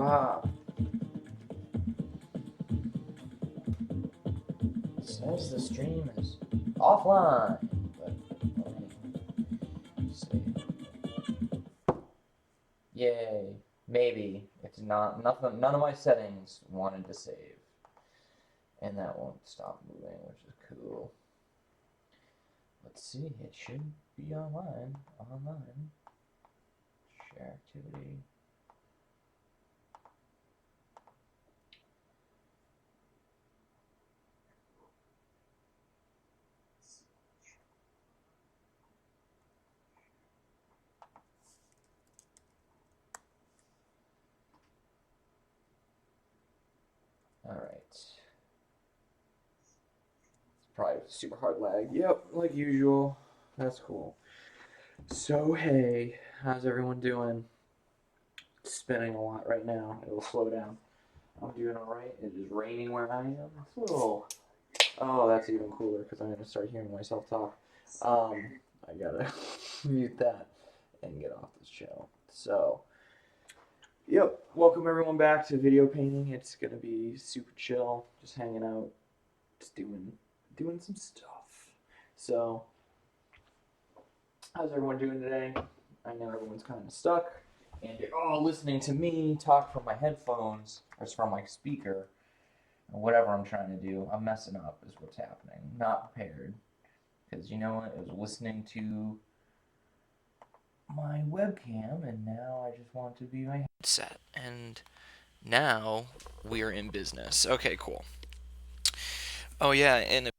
Ah. It says the stream is offline, but save. Yay. Maybe. It's not nothing none of my settings wanted to save. And that won't stop moving, which is cool. Let's see, it should be online. Share activity. Alright. It's probably super hard lag. Yep, like usual. That's cool. So hey, how's everyone doing? It's spinning a lot right now. It'll slow down. I'm doing alright. It is raining where I am. It's a little. Oh, that's even cooler because I'm gonna start hearing myself talk. I gotta mute that and get off this channel. So, yep. Welcome everyone back to video painting. It's gonna be super chill, just hanging out, just doing some stuff. So, how's everyone doing today? I know everyone's kind of stuck, and you're all listening to me talk from my headphones or from my speaker. Whatever I'm trying to do, I'm messing up is what's happening. Not prepared. Because you know what? I was listening to my webcam and now I just want to be my headset. And now we are in business. Okay, cool. Oh yeah, and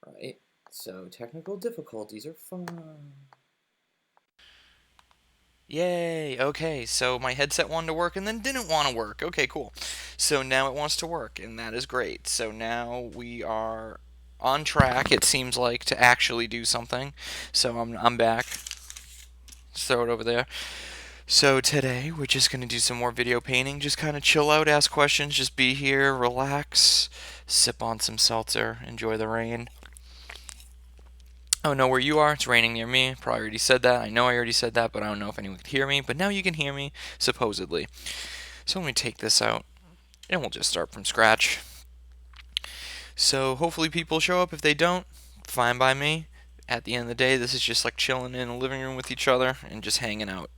right. So technical difficulties are fun. Yay, okay, so my headset wanted to work and then didn't want to work. Okay, cool. So now it wants to work, and that is great. So now we are on track, it seems like, to actually do something. So I'm back. Let's throw it over there. So today we're just going to do some more video painting, just kind of chill out, ask questions, just be here, relax, sip on some seltzer, enjoy the rain. I don't know where you are. It's raining near me. Probably already said that. I know I already said that, but I don't know if anyone could hear me. But now you can hear me, supposedly. So let me take this out, and we'll just start from scratch. So hopefully people show up. If they don't, fine by me. At the end of the day, this is just like chilling in a living room with each other and just hanging out.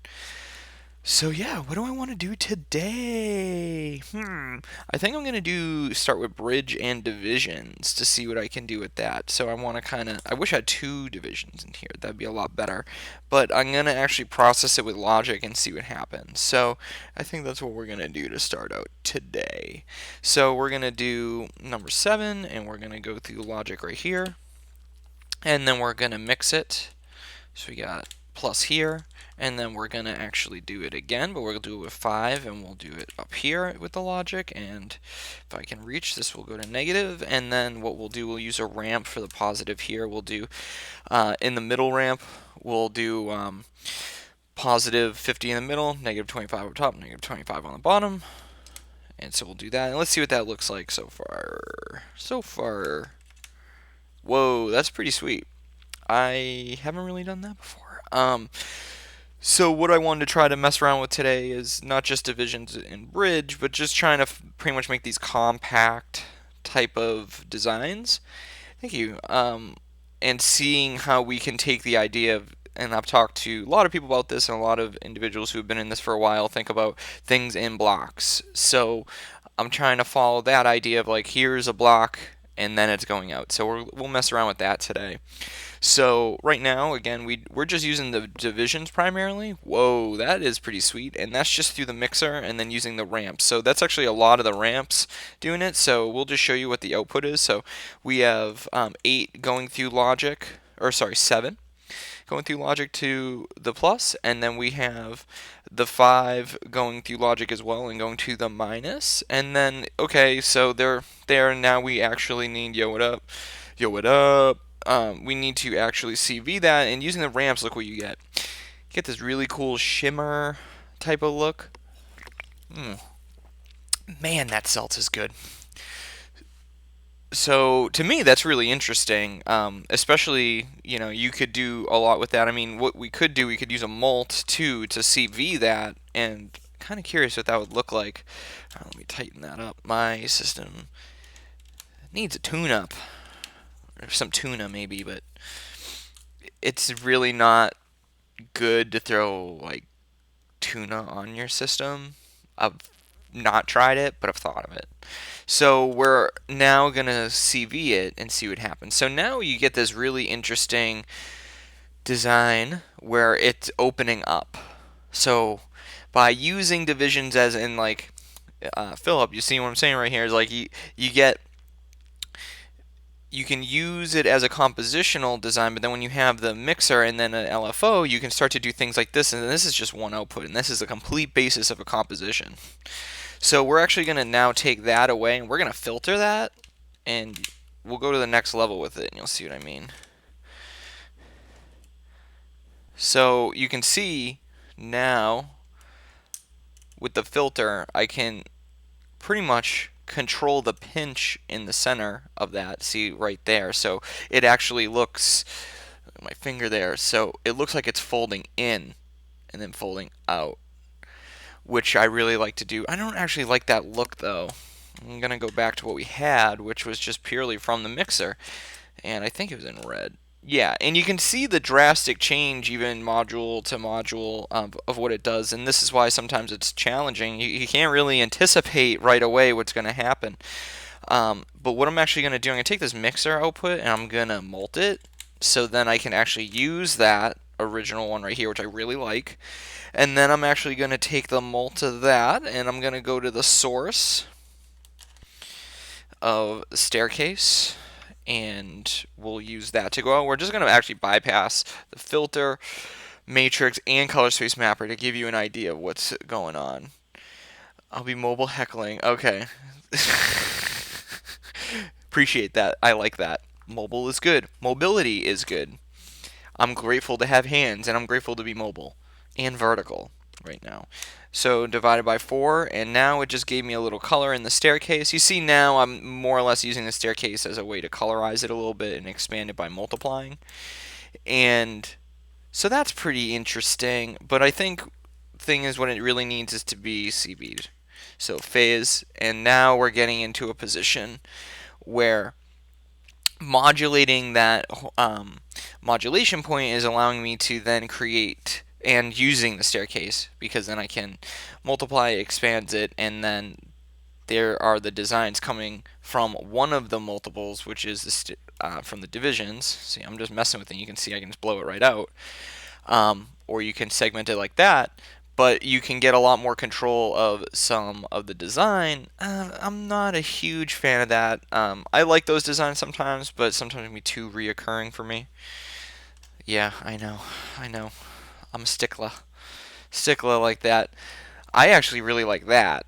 So yeah, what do I want to do today? I think I'm gonna start with bridge and divisions to see what I can do with that. So I want to I wish I had two divisions in here. That'd be a lot better. But I'm gonna actually process it with logic and see what happens. So I think that's what we're gonna do to start out today. So we're gonna do number 7, and we're gonna go through logic right here, and then we're gonna mix it. So we got plus here, and then we're going to actually do it again, but we'll do it with 5, and we'll do it up here with the logic, and if I can reach, this will go to negative, and then what we'll do, we'll use a ramp for the positive here. We'll do, in the middle ramp, we'll do positive 50 in the middle, negative 25 over top, negative 25 on the bottom, and so we'll do that, and let's see what that looks like so far. Whoa, that's pretty sweet. I haven't really done that before. So what I wanted to try to mess around with today is not just divisions and bridge, but just trying to pretty much make these compact type of designs. Thank you. And seeing how we can take the idea of, and I've talked to a lot of people about this, and a lot of individuals who have been in this for a while think about things in blocks. So I'm trying to follow that idea of like, here's a block, and then it's going out. So we'll mess around with that today. So right now, again, we're just using the divisions primarily. Whoa, that is pretty sweet. And that's just through the mixer and then using the ramps. So that's actually a lot of the ramps doing it. So we'll just show you what the output is. So we have 8 going through logic, or sorry, 7. going through logic to the plus, and then we have the 5 going through logic as well and going to the minus. And then, okay, so there now we actually need yo what up, yo what up. We need to actually CV that, and using the ramps, look what you get. You get this really cool shimmer type of look. Man, that Celts is good. So to me, that's really interesting. Especially, you could do a lot with that. I mean, what we could do, we could use a mult too to CV that, and kind of curious what that would look like. Let me tighten that up. My system needs a tune-up, or some tuna maybe, but it's really not good to throw like tuna on your system. I've not tried it, but I've thought of it. So we're now going to CV it and see what happens. So now you get this really interesting design where it's opening up. So by using divisions as in like Philip, you see what I'm saying right here is like you can use it as a compositional design, but then when you have the mixer and then an LFO, you can start to do things like this, and this is just one output, and this is the complete basis of a composition. So we're actually going to now take that away, and we're going to filter that, and we'll go to the next level with it, and you'll see what I mean. So you can see now with the filter, I can pretty much control the pinch in the center of that. See right there. So it actually looks, my finger there, so it looks like it's folding in and then folding out, which I really like to do. I don't actually like that look though. I'm going to go back to what we had, which was just purely from the mixer, and I think it was in red. Yeah, and you can see the drastic change even module to module of what it does, and this is why sometimes it's challenging. You can't really anticipate right away what's going to happen. But what I'm actually going to do, I'm going to take this mixer output and I'm going to mult it, so then I can actually use that original one right here, which I really like. And then I'm actually going to take the mult of that, and I'm going to go to the source of the staircase, and we'll use that to go out. We're just going to actually bypass the filter, matrix, and color space mapper to give you an idea of what's going on. I'll be mobile heckling. Okay. Appreciate that. I like that. Mobile is good. Mobility is good. I'm grateful to have hands, and I'm grateful to be mobile and vertical right now. So divided by 4, and now it just gave me a little color in the staircase. You see now I'm more or less using the staircase as a way to colorize it a little bit and expand it by multiplying. And so that's pretty interesting, but I think the thing is what it really needs is to be CV'd. So phase, and now we're getting into a position where modulating that modulation point is allowing me to then create, and using the staircase, because then I can multiply, expands it, and then there are the designs coming from one of the multiples, which is from the divisions. See, I'm just messing with it. You can see I can just blow it right out. Or you can segment it like that, but you can get a lot more control of some of the design. I'm not a huge fan of that. I like those designs sometimes, but sometimes it can be too reoccurring for me. Yeah, I know. I'm a stickler like that. I actually really like that,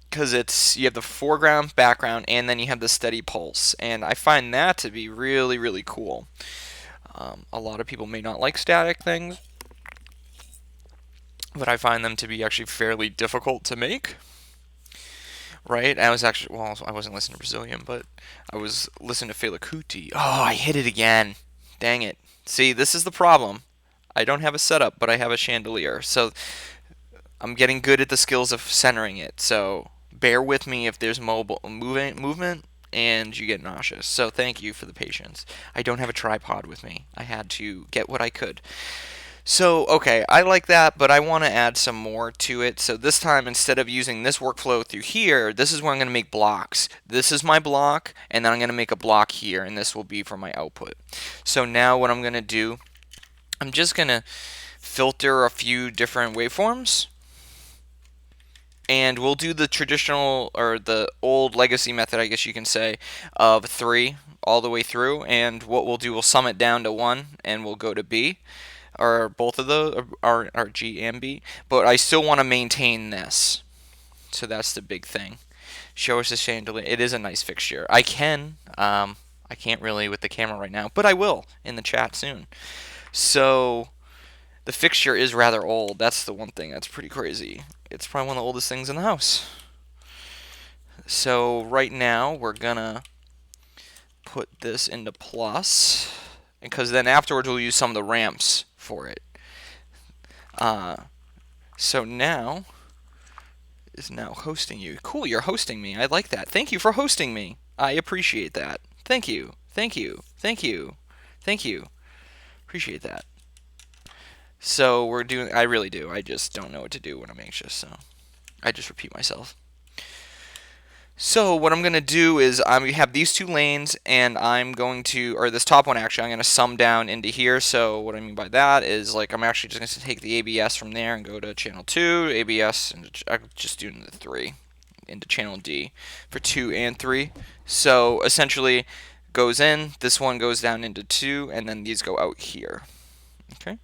because you have the foreground, background, and then you have the steady pulse, and I find that to be really, really cool. A lot of people may not like static things, but I find them to be actually fairly difficult to make. Right? I was actually, well, I wasn't listening to Brazilian, but I was listening to Fela Kuti. Oh, I hit it again. Dang it. See, this is the problem. I don't have a setup, but I have a chandelier. So I'm getting good at the skills of centering it. So bear with me if there's movement and you get nauseous. So thank you for the patience. I don't have a tripod with me. I had to get what I could. So, okay, I like that, but I want to add some more to it. So this time, instead of using this workflow through here, this is where I'm going to make blocks. This is my block, and then I'm going to make a block here, and this will be for my output. So now what I'm going to do, I'm just going to filter a few different waveforms. and we'll do the traditional or the old legacy method, I guess you can say, of 3 all the way through. And what we'll do, we'll sum it down to 1, and we'll go to B, or both of those are G and B. But I still want to maintain this, so that's the big thing. Show us the chandelier. It is a nice fixture. I can't really with the camera right now, but I will in the chat soon. So the fixture is rather old. That's the one thing that's pretty crazy. It's probably one of the oldest things in the house. So right now we're gonna put this into plus, because then afterwards we'll use some of the ramps for it. So now is now hosting you. Cool, you're hosting me. I like that. Thank you for hosting me. I appreciate that. Thank you. Thank you. Thank you. Thank you. Appreciate that. So we're doing, I really do. I just don't know what to do when I'm anxious, so I just repeat myself. So what I'm going to do is we have these 2 lanes, and I'm going to, or this top one actually, I'm going to sum down into here. So what I mean by that is, like, I'm actually just going to take the ABS from there and go to channel 2, ABS, and I'm just doing the 3 into channel D for 2 and 3. So essentially goes in, this one goes down into 2, and then these go out here. Okay.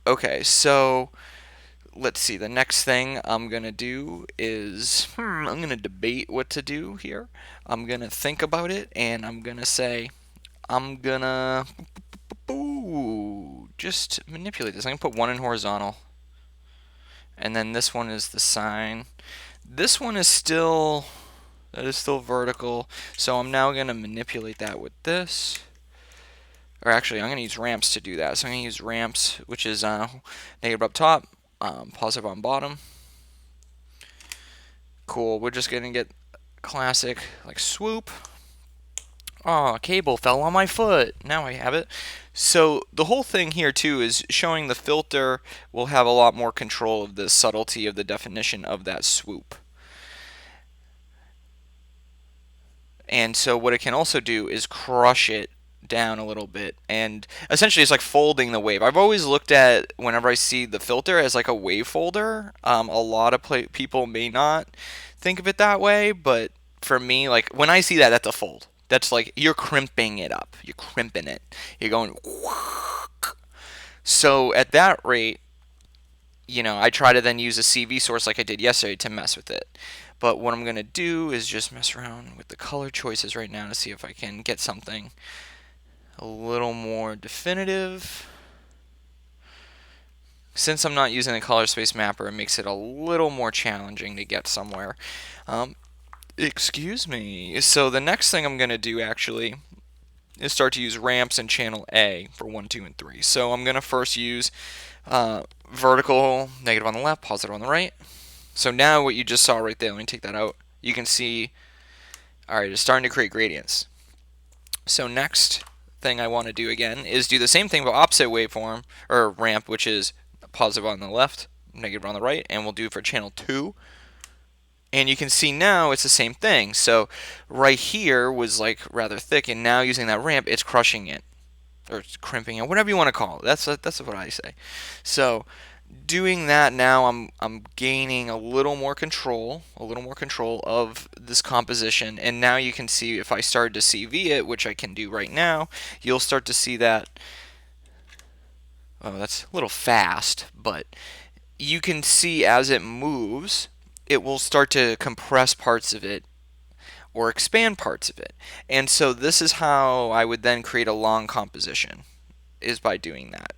Okay, so let's see. The next thing I'm gonna do is I'm gonna debate what to do here. I'm gonna think about it, and I'm gonna say I'm gonna just manipulate this. I'm gonna put 1 in horizontal, and then this one is the sine. This one is still vertical, so I'm now gonna manipulate that with this. Or actually, I'm going to use ramps to do that. So I'm going to use ramps, which is negative up top, positive on bottom. Cool. We're just going to get classic, like, swoop. Oh, cable fell on my foot. Now I have it. So the whole thing here, too, is showing the filter will have a lot more control of the subtlety of the definition of that swoop. And so what it can also do is crush it down a little bit, and essentially it's like folding the wave. I've always looked at, whenever I see the filter, as like a wave folder. A lot of people may not think of it that way, but for me, like, when I see that, that's a fold. That's like you're crimping it up. You're crimping it. You're going. So at that rate, I try to then use a CV source like I did yesterday to mess with it. But what I'm going to do is just mess around with the color choices right now to see if I can get something a little more definitive. Since I'm not using a color space mapper, it makes it a little more challenging to get somewhere. Excuse me. So the next thing I'm going to do actually is start to use ramps in channel A for 1, 2, and 3. So I'm going to first use vertical, negative on the left, positive on the right. So now what you just saw right there, let me take that out. You can see, alright, it's starting to create gradients. So next thing I want to do again is do the same thing but opposite waveform, or ramp, which is positive on the left, negative on the right, and we'll do for channel 2. And you can see now it's the same thing. So right here was like rather thick, and now using that ramp, it's crushing it, or it's crimping it, whatever you want to call it. That's what I say. So doing that now, I'm gaining a little more control of this composition. And now you can see if I started to CV it, which I can do right now, you'll start to see that. Oh, that's a little fast, but you can see as it moves, it will start to compress parts of it or expand parts of it. And so this is how I would then create a long composition, is by doing that.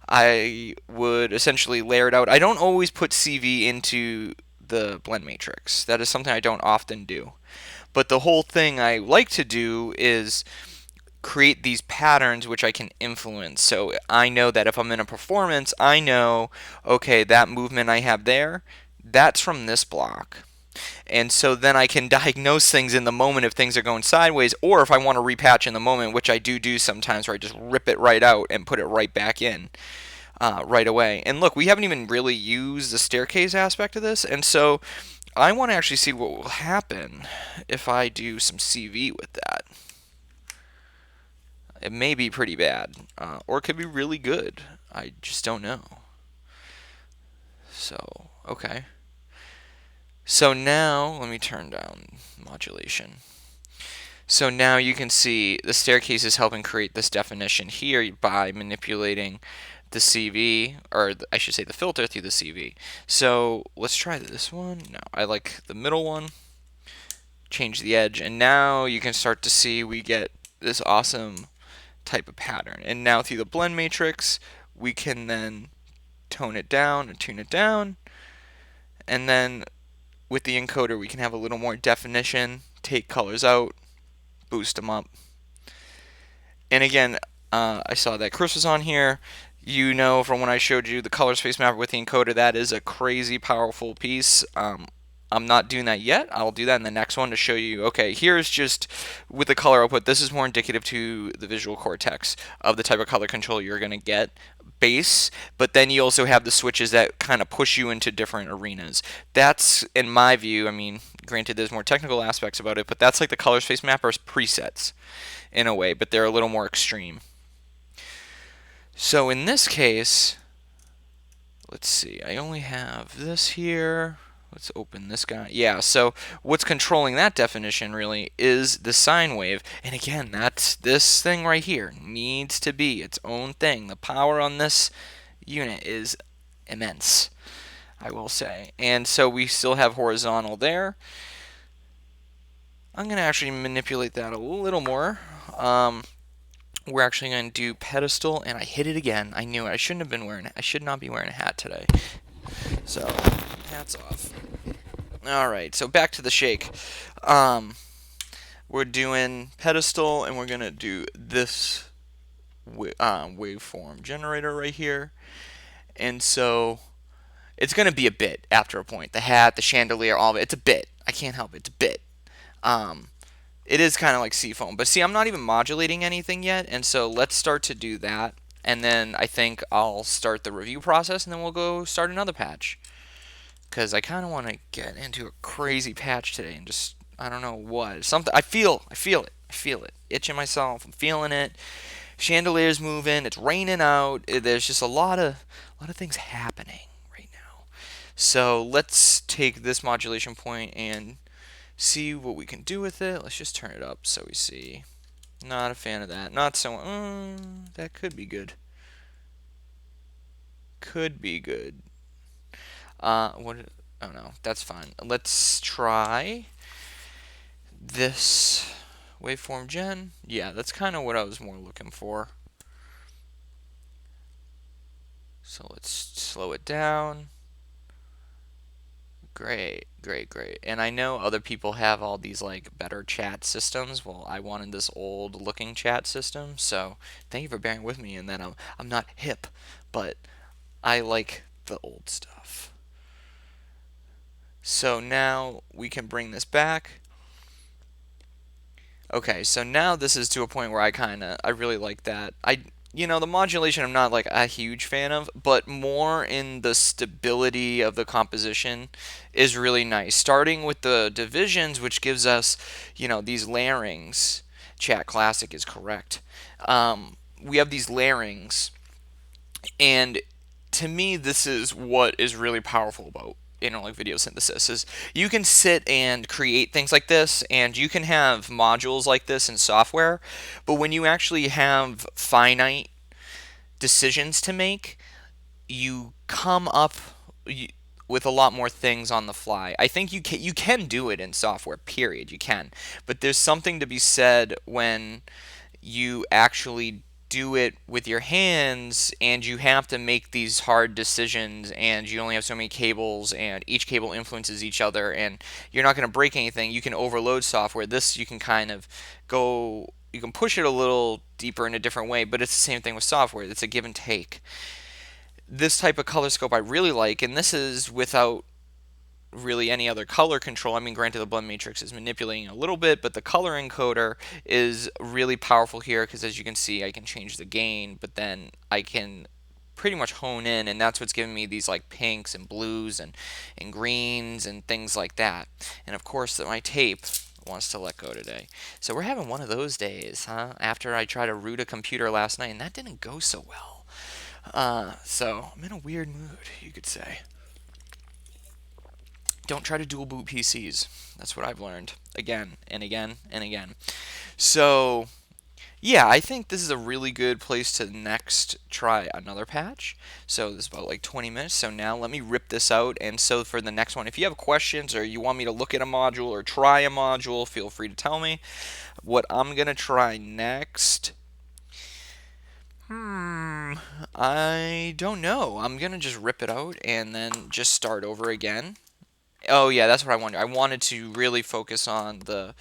I would essentially layer it out. I don't always put CV into the blend matrix. That is something I don't often do. But the whole thing I like to do is create these patterns which I can influence. So I know that if I'm in a performance, I know, okay, that movement I have there, that's from this block. And so then I can diagnose things in the moment if things are going sideways, or if I want to repatch in the moment, which I do sometimes, where I just rip it right out and put it right back in right away. And look, we haven't even really used the staircase aspect of this, and so I want to actually see what will happen if I do some CV with that. It may be pretty bad, or it could be really good. I just don't know. So, okay. So now, let me turn down modulation. So now you can see the staircase is helping create this definition here by manipulating the CV, or I should say the filter through the CV. So let's try this one. No, I like the middle one. Change the edge, and now you can start to see we get this awesome type of pattern. And now through the blend matrix, we can then tone it down and tune it down. And then with the encoder, we can have a little more definition, take colors out, boost them up. And again, I saw that Chris was on here. You know from when I showed you the color space mapper with the encoder, that is a crazy powerful piece. I'm not doing that yet. I'll do that in the next one to show you, okay, here's just with the color output, this is more indicative to the visual cortex of the type of color control you're going to get base, but then you also have the switches that kind of push you into different arenas. That's, in my view, I mean, granted there's more technical aspects about it, but that's like the color space mapper's presets in a way, but they're a little more extreme. So in this case, let's see, I only have this here. Let's open this guy. Yeah, so what's controlling that definition really is the sine wave. And again, that's this thing right here needs to be its own thing. The power on this unit is immense, I will say. And so we still have horizontal there. I'm going to actually manipulate that a little more. We're actually going to do pedestal, and I hit it again. I knew it. I should not be wearing a hat today. So, hats off. Alright, so back to the shake. We're doing pedestal, and we're going to do this waveform generator right here. And so, it's going to be a bit after a point. The hat, the chandelier, all of it. It's a bit. I can't help it. It's a bit. It is kind of like seafoam. But see, I'm not even modulating anything yet, and so let's start to do that. And then I think I'll start the review process, and then we'll go start another patch. Because I kind of want to get into a crazy patch today and just, I don't know what. Something, I feel it. Itching myself, I'm feeling it. Chandelier's moving, it's raining out. There's just a lot of things happening right now. So let's take this modulation point and see what we can do with it. Let's just turn it up so we see. Not a fan of that. Not so. That could be good. Could be good. What? Oh no, that's fine. Let's try this waveform gen. Yeah, that's kind of what I was more looking for. So let's slow it down. Great, great, great. And I know other people have all these like better chat systems. Well, I wanted this old looking chat system, so thank you for bearing with me in that I'm not hip, but I like the old stuff. So now we can bring this back. Okay, so now this is to a point where I really like that. The modulation I'm not like a huge fan of, but more in the stability of the composition is really nice. Starting with the divisions, which gives us, these layerings. Chat Classic is correct. We have these layerings, and to me, this is what is really powerful about like video synthesis is you can sit and create things like this, and you can have modules like this in software, but when you actually have finite decisions to make, you come up with a lot more things on the fly. I think you can do it in software, period. You can, but there's something to be said when you actually do it with your hands, and you have to make these hard decisions, and you only have so many cables, and each cable influences each other, and you're not going to break anything. You can overload software. This you can kind of you can push it a little deeper in a different way, but it's the same thing with software. It's a give and take. This type of color scope I really like, and this is without really any other color control. I mean, granted, the blend matrix is manipulating a little bit, but the color encoder is really powerful here because, as you can see, I can change the gain, but then I can pretty much hone in, and that's what's giving me these like pinks and blues and greens and things like that. And of course, my tape wants to let go today. So we're having one of those days, huh? After I tried to root a computer last night, and that didn't go so well. So I'm in a weird mood, you could say. Don't try to dual boot PCs. That's what I've learned again and again and again. So yeah, I think this is a really good place to next try another patch. So this is about like 20 minutes. So now let me rip this out. And so for the next one, if you have questions or you want me to look at a module or try a module, feel free to tell me. What I'm going to try next, I don't know. I'm going to just rip it out and then just start over again. Oh yeah, that's what I wanted. I wanted to really focus on the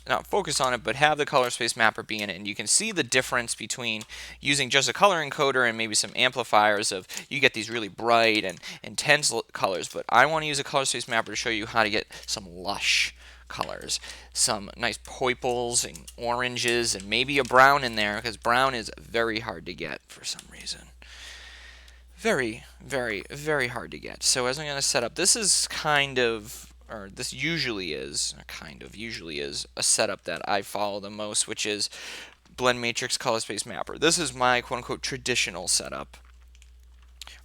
not focus on it, but have the color space mapper be in it. And you can see the difference between using just a color encoder and maybe some amplifiers of you get these really bright and intense colors. But I want to use a color space mapper to show you how to get some lush colors, some nice purples and oranges, and maybe a brown in there, because brown is very hard to get for some reason. Very, very, very hard to get. So as I'm going to set up, this is kind of, or this usually is, usually is a setup that I follow the most, which is blend matrix color space mapper. This is my quote-unquote traditional setup,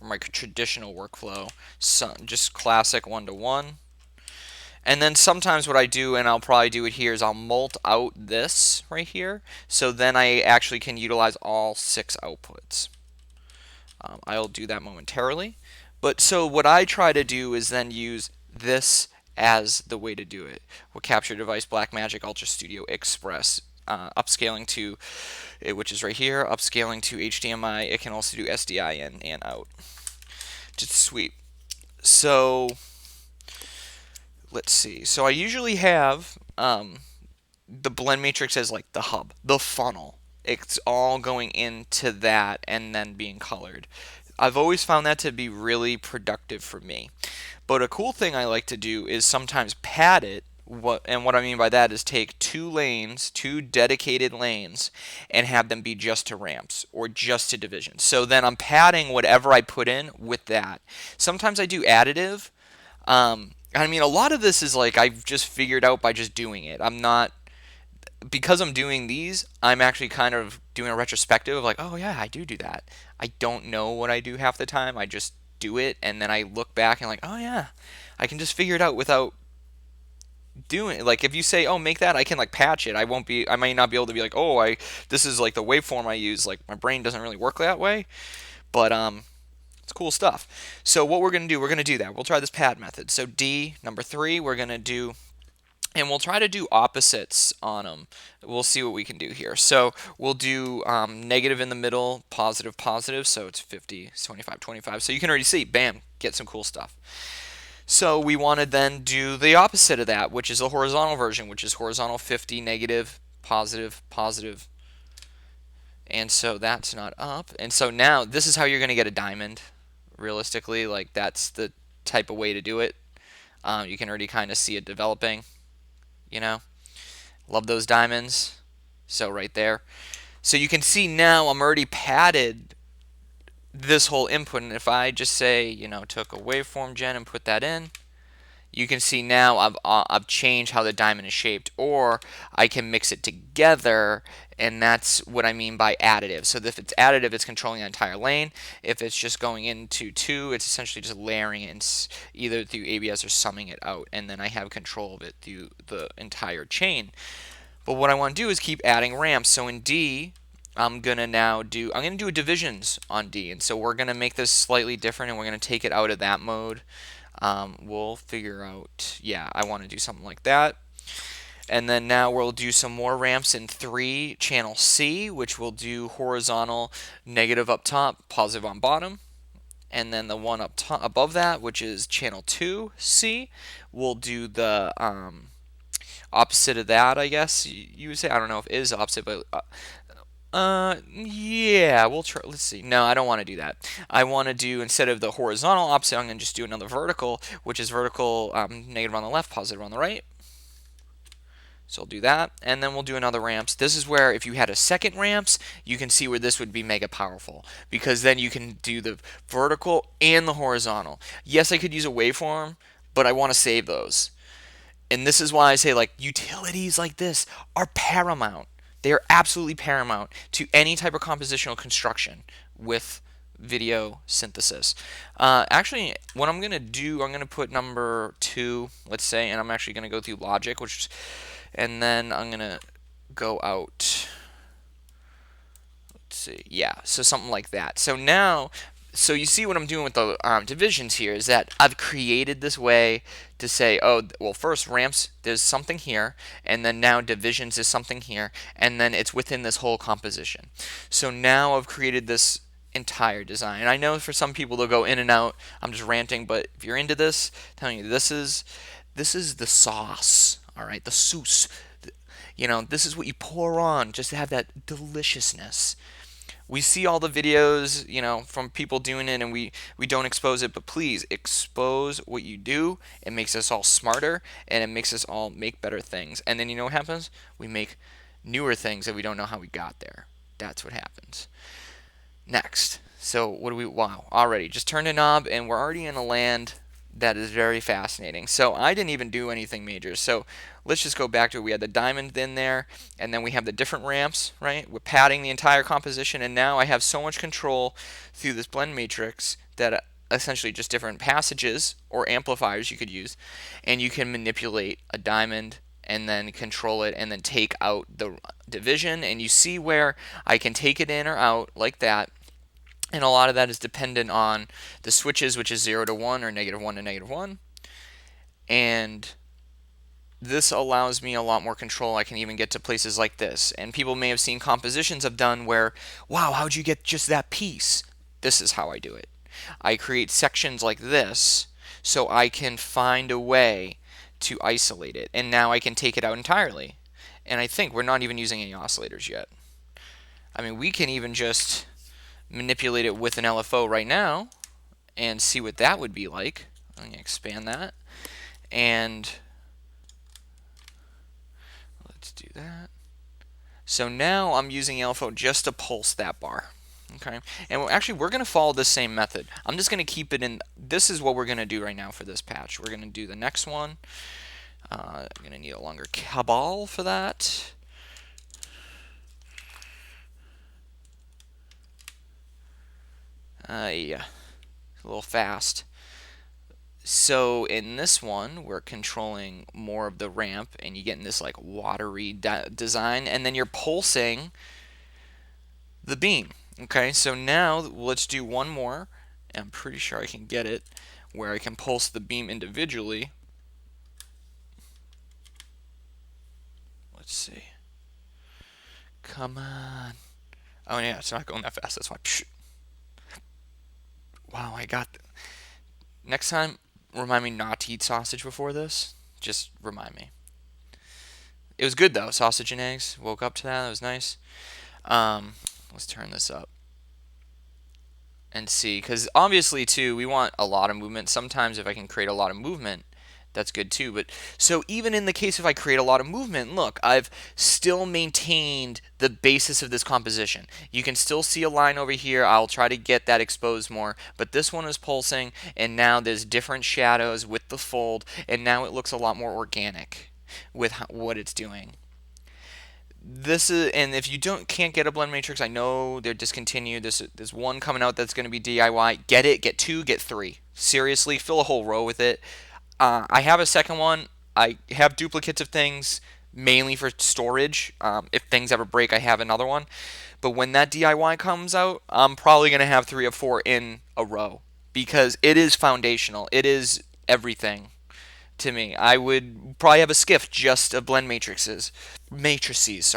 or my traditional workflow, so just classic 1-to-1. And then sometimes what I do, and I'll probably do it here, is I'll mult out this right here, so then I actually can utilize all 6 outputs. I'll do that momentarily. But so what I try to do is then use this as the way to do it. With Capture Device, Blackmagic, Ultra Studio, Express, upscaling to, which is right here, upscaling to HDMI. It can also do SDI in and out. Just sweep. So let's see. So I usually have the blend matrix as like the hub, the funnel. It's all going into that and then being colored. I've always found that to be really productive for me. But a cool thing I like to do is sometimes pad it. What I mean by that is take 2 lanes, 2 dedicated lanes, and have them be just to ramps or just to divisions. So then I'm padding whatever I put in with that. Sometimes I do additive. I mean, a lot of this is like I've just figured out by just doing it. I'm not, because I'm doing these, I'm actually kind of doing a retrospective of like, oh yeah, I do that. I don't know what I do half the time. I just do it, and then I look back and like, oh yeah, I can just figure it out without doing it. Like if you say, oh, make that, I can like patch it. I might not be able to be like, oh, this is like the waveform I use. Like my brain doesn't really work that way, but it's cool stuff. So what we're going to do, we're going to do that. We'll try this pad method. So D, number 3, we're going to do, and we'll try to do opposites on them. We'll see what we can do here. So we'll do negative in the middle, positive, positive. So it's 50, 25, 25. So you can already see, bam, get some cool stuff. So we want to then do the opposite of that, which is the horizontal version, which is horizontal 50, negative, positive, positive. And so that's not up. And so now this is how you're going to get a diamond, realistically. Like that's the type of way to do it. You can already kind of see it developing. You know, love those diamonds. So right there. So you can see now I'm already padded this whole input, and if I just say, you know, took a waveform gen and put that in, you can see now I've changed how the diamond is shaped, or I can mix it together, and that's what I mean by additive. So if it's additive, it's controlling the entire lane. If it's just going into 2, it's essentially just layering it either through ABS or summing it out, and then I have control of it through the entire chain. But what I want to do is keep adding ramps. So in D, I'm going to do a divisions on D, and so we're going to make this slightly different, and we're going to take it out of that mode. We'll figure out, yeah, I want to do something like that. And then now we'll do some more ramps in 3, channel C, which will do horizontal, negative up top, positive on bottom. And then the one up top above that, which is channel 2, C, we'll do the opposite of that, I guess you would say. I don't know if it is opposite, but yeah, we'll try. Let's see. No, I don't want to do that. I want to do, instead of the horizontal opposite, I'm going to just do another vertical, which is vertical, negative on the left, positive on the right. So I'll do that, and then we'll do another ramps. This is where if you had a second ramps, you can see where this would be mega powerful, because then you can do the vertical and the horizontal. Yes, I could use a waveform, but I want to save those. And this is why I say, like, utilities like this are paramount. They are absolutely paramount to any type of compositional construction with video synthesis. Actually, what I'm gonna do, I'm gonna put number 2, let's say, and I'm actually gonna go through logic, and then I'm gonna go out. Let's see, yeah, so something like that. So now, so you see what I'm doing with the divisions here is that I've created this way to say, oh, well, first ramps, there's something here, and then now divisions is something here, and then it's within this whole composition. So now I've created this entire design. And I know for some people they'll go in and out. I'm just ranting, but if you're into this, I'm telling you, this is the sauce. All right, the sauce. You know, this is what you pour on just to have that deliciousness. We see all the videos, you know, from people doing it, and we don't expose it, but please expose what you do. It makes us all smarter, and it makes us all make better things. And then you know what happens? We make newer things that we don't know how we got there. That's what happens. Next, so what do we, wow, already just turned a knob and we're already in a land that is very fascinating. So I didn't even do anything major. So let's just go back to it. We had the diamond in there, and then we have the different ramps, right? We're padding the entire composition, and now I have so much control through this blend matrix that essentially just different passages or amplifiers you could use, and you can manipulate a diamond and then control it and then take out the division, and you see where I can take it in or out like that. And a lot of that is dependent on the switches, which is 0 to 1 or -1 to -1. And this allows me a lot more control. I can even get to places like this. And people may have seen compositions I've done where, wow, how'd you get just that piece? This is how I do it. I create sections like this so I can find a way to isolate it. And now I can take it out entirely. And I think we're not even using any oscillators yet. I mean, we can even just manipulate it with an LFO right now and see what that would be like. I'm going to expand that, and let's do that. So now I'm using LFO just to pulse that bar. Okay, and actually we're going to follow the same method. I'm just going to keep it in. This is what we're going to do right now for this patch. We're going to do the next one. I'm going to need a longer cabal for that. Yeah, a little fast. So in this one, we're controlling more of the ramp, and you get in this like watery design, and then you're pulsing the beam. Okay, so now let's do one more. I'm pretty sure I can get it where I can pulse the beam individually. Let's see. Come on. Oh yeah, it's not going that fast. That's why. Psh. Wow, I got. Next time, remind me not to eat sausage before this. Just remind me. It was good though, sausage and eggs. Woke up to that. That was nice. Let's turn this up and see, because obviously too, we want a lot of movement. Sometimes if I can create a lot of movement, that's good too. But so even in the case if I create a lot of movement, look, I've still maintained the basis of this composition. You can still see a line over here. I'll try to get that exposed more, but this one is pulsing, and now there's different shadows with the fold, and now it looks a lot more organic with what it's doing. This is, and if you can't get a blend matrix, I know they're discontinued. There's one coming out that's going to be DIY. Get it, get 2, get 3. Seriously, fill a whole row with it. I have a second one. I have duplicates of things, mainly for storage. If things ever break, I have another one. But when that DIY comes out, I'm probably going to have 3 or 4 in a row, because it is foundational. It is everything to me. I would probably have a skiff just of blend matrices. Matrices.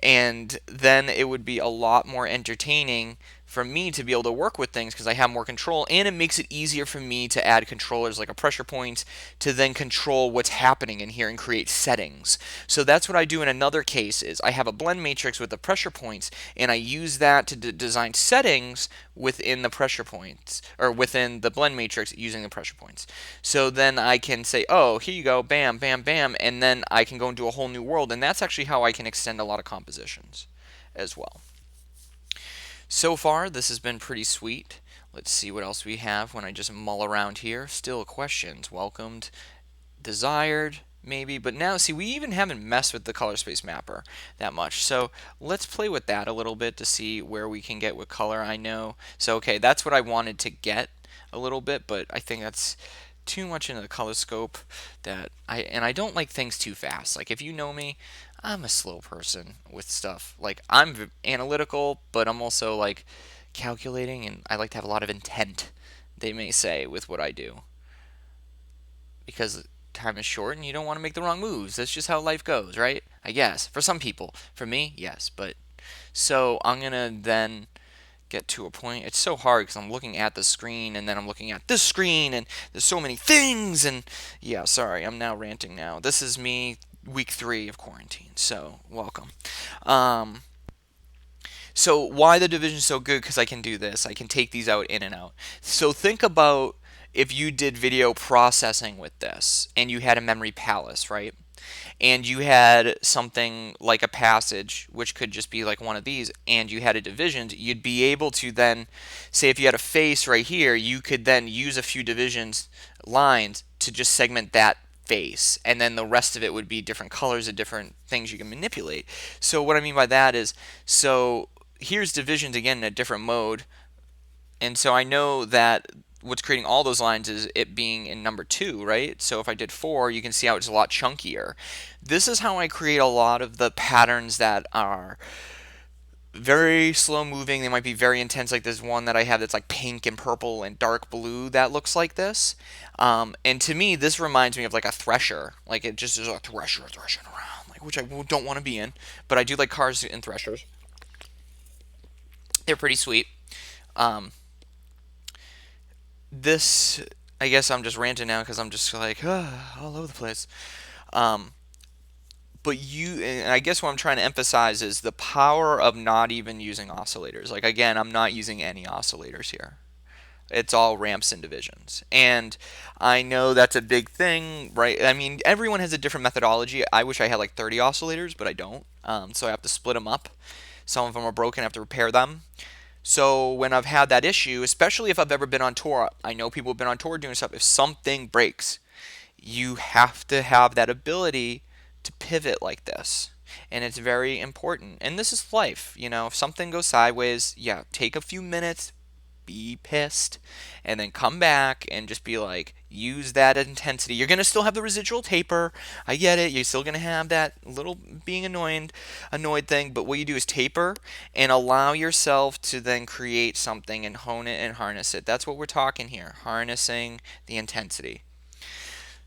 And then it would be a lot more entertaining for me to be able to work with things because I have more control, and it makes it easier for me to add controllers like a pressure point to then control what's happening in here and create settings. So that's what I do in another case is I have a blend matrix with the pressure points, and I use that to design settings within the pressure points, or within the blend matrix using the pressure points. So then I can say, oh, here you go, bam, bam, bam, and then I can go into a whole new world, and that's actually how I can extend a lot of compositions as well. So far, this has been pretty sweet. Let's see what else we have when I just mull around here. Still questions welcomed, desired, maybe, but now see, we even haven't messed with the color space mapper that much. So let's play with that a little bit to see where we can get with color. I know, so okay, that's what I wanted to get a little bit, but I think that's too much into the color scope that I don't like things too fast. Like if you know me, I'm a slow person with stuff. Like I'm analytical, but I'm also like calculating, and I like to have a lot of intent, they may say, with what I do, because time is short and you don't want to make the wrong moves. That's just how life goes, right? I guess for some people. For me, yes. But so I'm gonna then get to a point. It's so hard because I'm looking at the screen and then I'm looking at this screen and there's so many things, and yeah, sorry, I'm now ranting now. This is me week 3 of quarantine, so welcome. Um, so why the division is so good? Because I can do this. I can take these out in and out. So think about if you did video processing with this and you had a memory palace, right? And you had something like a passage, which could just be like one of these, and you had a division, you'd be able to then, say if you had a face right here, you could then use a few divisions lines to just segment that face, and then the rest of it would be different colors and different things you can manipulate. So what I mean by that is, so here's divisions again in a different mode, and so I know that what's creating all those lines is it being in number 2, right? So if I did 4, you can see how it's a lot chunkier. This is how I create a lot of the patterns that are very slow moving. They might be very intense, like this one that I have that's like pink and purple and dark blue that looks like this. And to me, this reminds me of like a thresher. Like it just is a thresher threshing around, like, which I don't want to be in. But I do like cars and threshers. They're pretty sweet. Um, this, I guess I'm just ranting now because I'm just like all over the place. Um, but and I guess what I'm trying to emphasize is the power of not even using oscillators. Like again, I'm not using any oscillators here. It's all ramps and divisions. And I know that's a big thing, right? I mean, everyone has a different methodology. I wish I had like 30 oscillators, but I don't. So I have to split them up. Some of them are broken, I have to repair them. So when I've had that issue, especially if I've ever been on tour, I know people have been on tour doing stuff. If something breaks, you have to have that ability to pivot like this. And it's very important. And this is life. You know, if something goes sideways, yeah, take a few minutes, be pissed, and then come back and just be like, use that intensity. You're going to still have the residual taper. I get it. You're still going to have that little being annoyed thing, but what you do is taper and allow yourself to then create something and hone it and harness it. That's what we're talking here, harnessing the intensity.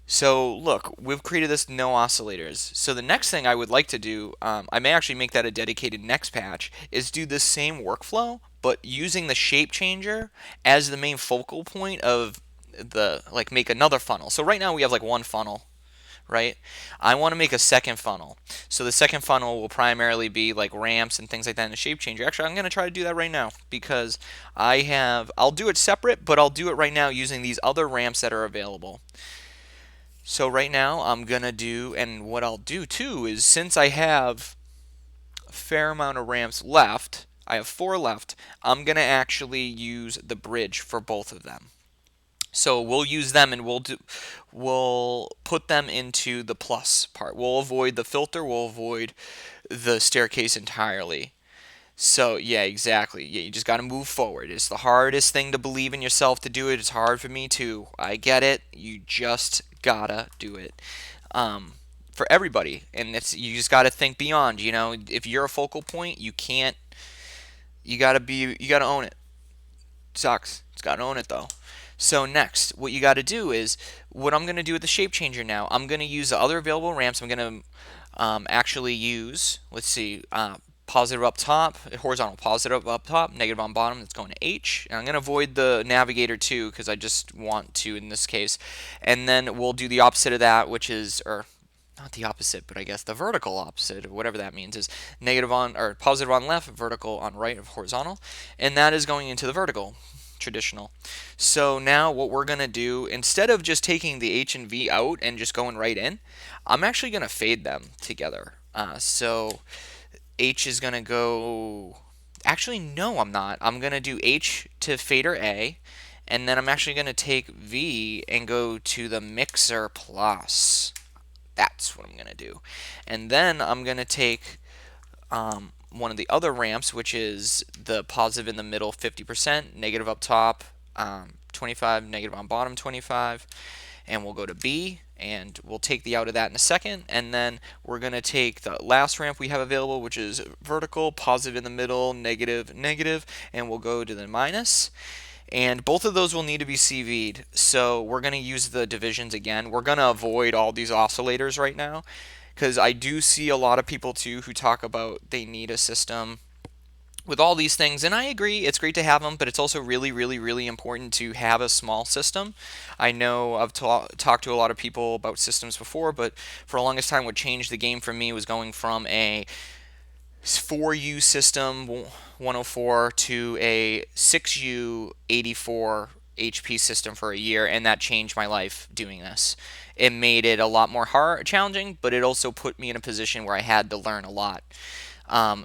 So look, we've created this no oscillators. So the next thing I would like to do, I may actually make that a dedicated next patch, is do the same workflow, but using the shape changer as the main focal point of the, like, make another funnel. So right now we have like one funnel, right? I want to make a second funnel. So the second funnel will primarily be like ramps and things like that in the shape changer. Actually, I'm going to try to do that right now because I'll do it separate, but I'll do it right now using these other ramps that are available. So right now I'm going to do, and what I'll do too is, since I have a fair amount of ramps left, I have 4 left, I'm going to actually use the bridge for both of them. So we'll use them and we'll put them into the plus part. We'll avoid the filter, we'll avoid the staircase entirely. So yeah, exactly. Yeah, you just got to move forward. It's the hardest thing to believe in yourself to do it. It's hard for me too. I get it. You just gotta do it. For everybody, and you just gotta think beyond. You know, if you're a focal point, you can't. You gotta own it. Sucks. It's gotta own it though. So next, what you gotta do is, what I'm gonna do with the shape changer now. I'm gonna use the other available ramps. I'm gonna actually use. Let's see. Positive up top, horizontal positive up top, negative on bottom, that's going to H. And I'm going to avoid the navigator too because I just want to in this case. And then we'll do the opposite of that, which is, or not the opposite, but I guess the vertical opposite, or whatever that means, is negative on, or positive on left, vertical on right of horizontal. And that is going into the vertical, traditional. So now what we're going to do, instead of just taking the H and V out and just going right in, I'm actually going to fade them together. So H is going to go, actually no I'm not. I'm going to do H to fader A, and then I'm actually going to take V and go to the mixer plus. That's what I'm going to do. And then I'm going to take one of the other ramps, which is the positive in the middle 50%, negative up top 25, negative on bottom 25, and we'll go to B, and we'll take the out of that in a second, and then we're going to take the last ramp we have available, which is vertical, positive in the middle, negative, negative, and we'll go to the minus. And both of those will need to be CV'd, so we're going to use the divisions again. We're going to avoid all these oscillators right now, because I do see a lot of people too who talk about they need a system with all these things, and I agree, it's great to have them, but it's also really, really, really important to have a small system. I know I've talked to a lot of people about systems before, but for the longest time what changed the game for me was going from a 4U system 104 to a 6U 84 HP system for a year, and that changed my life doing this. It made it a lot more challenging, but it also put me in a position where I had to learn a lot.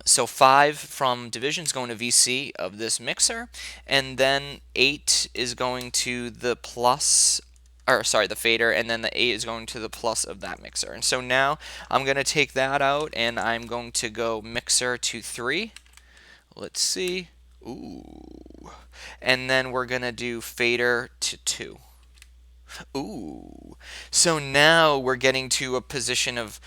So 5 from division is going to VC of this mixer, and then 8 is going to the plus, or sorry, the fader, and then the 8 is going to the plus of that mixer. And so now I'm going to take that out, and I'm going to go mixer to 3. Let's see. Ooh. And then we're going to do fader to 2. Ooh. So now we're getting to a position of,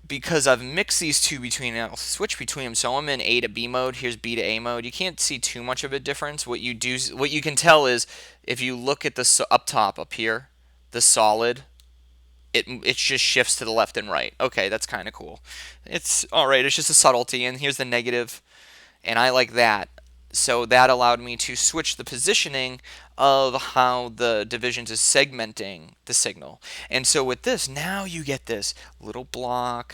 because I've mixed these two between, I'll switch between them. So I'm in A to B mode. Here's B to A mode. You can't see too much of a difference. What you can tell is if you look at the up top up here, the solid, it just shifts to the left and right. Okay, that's kind of cool. It's all right. It's just a subtlety. And here's the negative, and I like that. So that allowed me to switch the positioning of how the divisions is segmenting the signal. And so with this, now you get this little block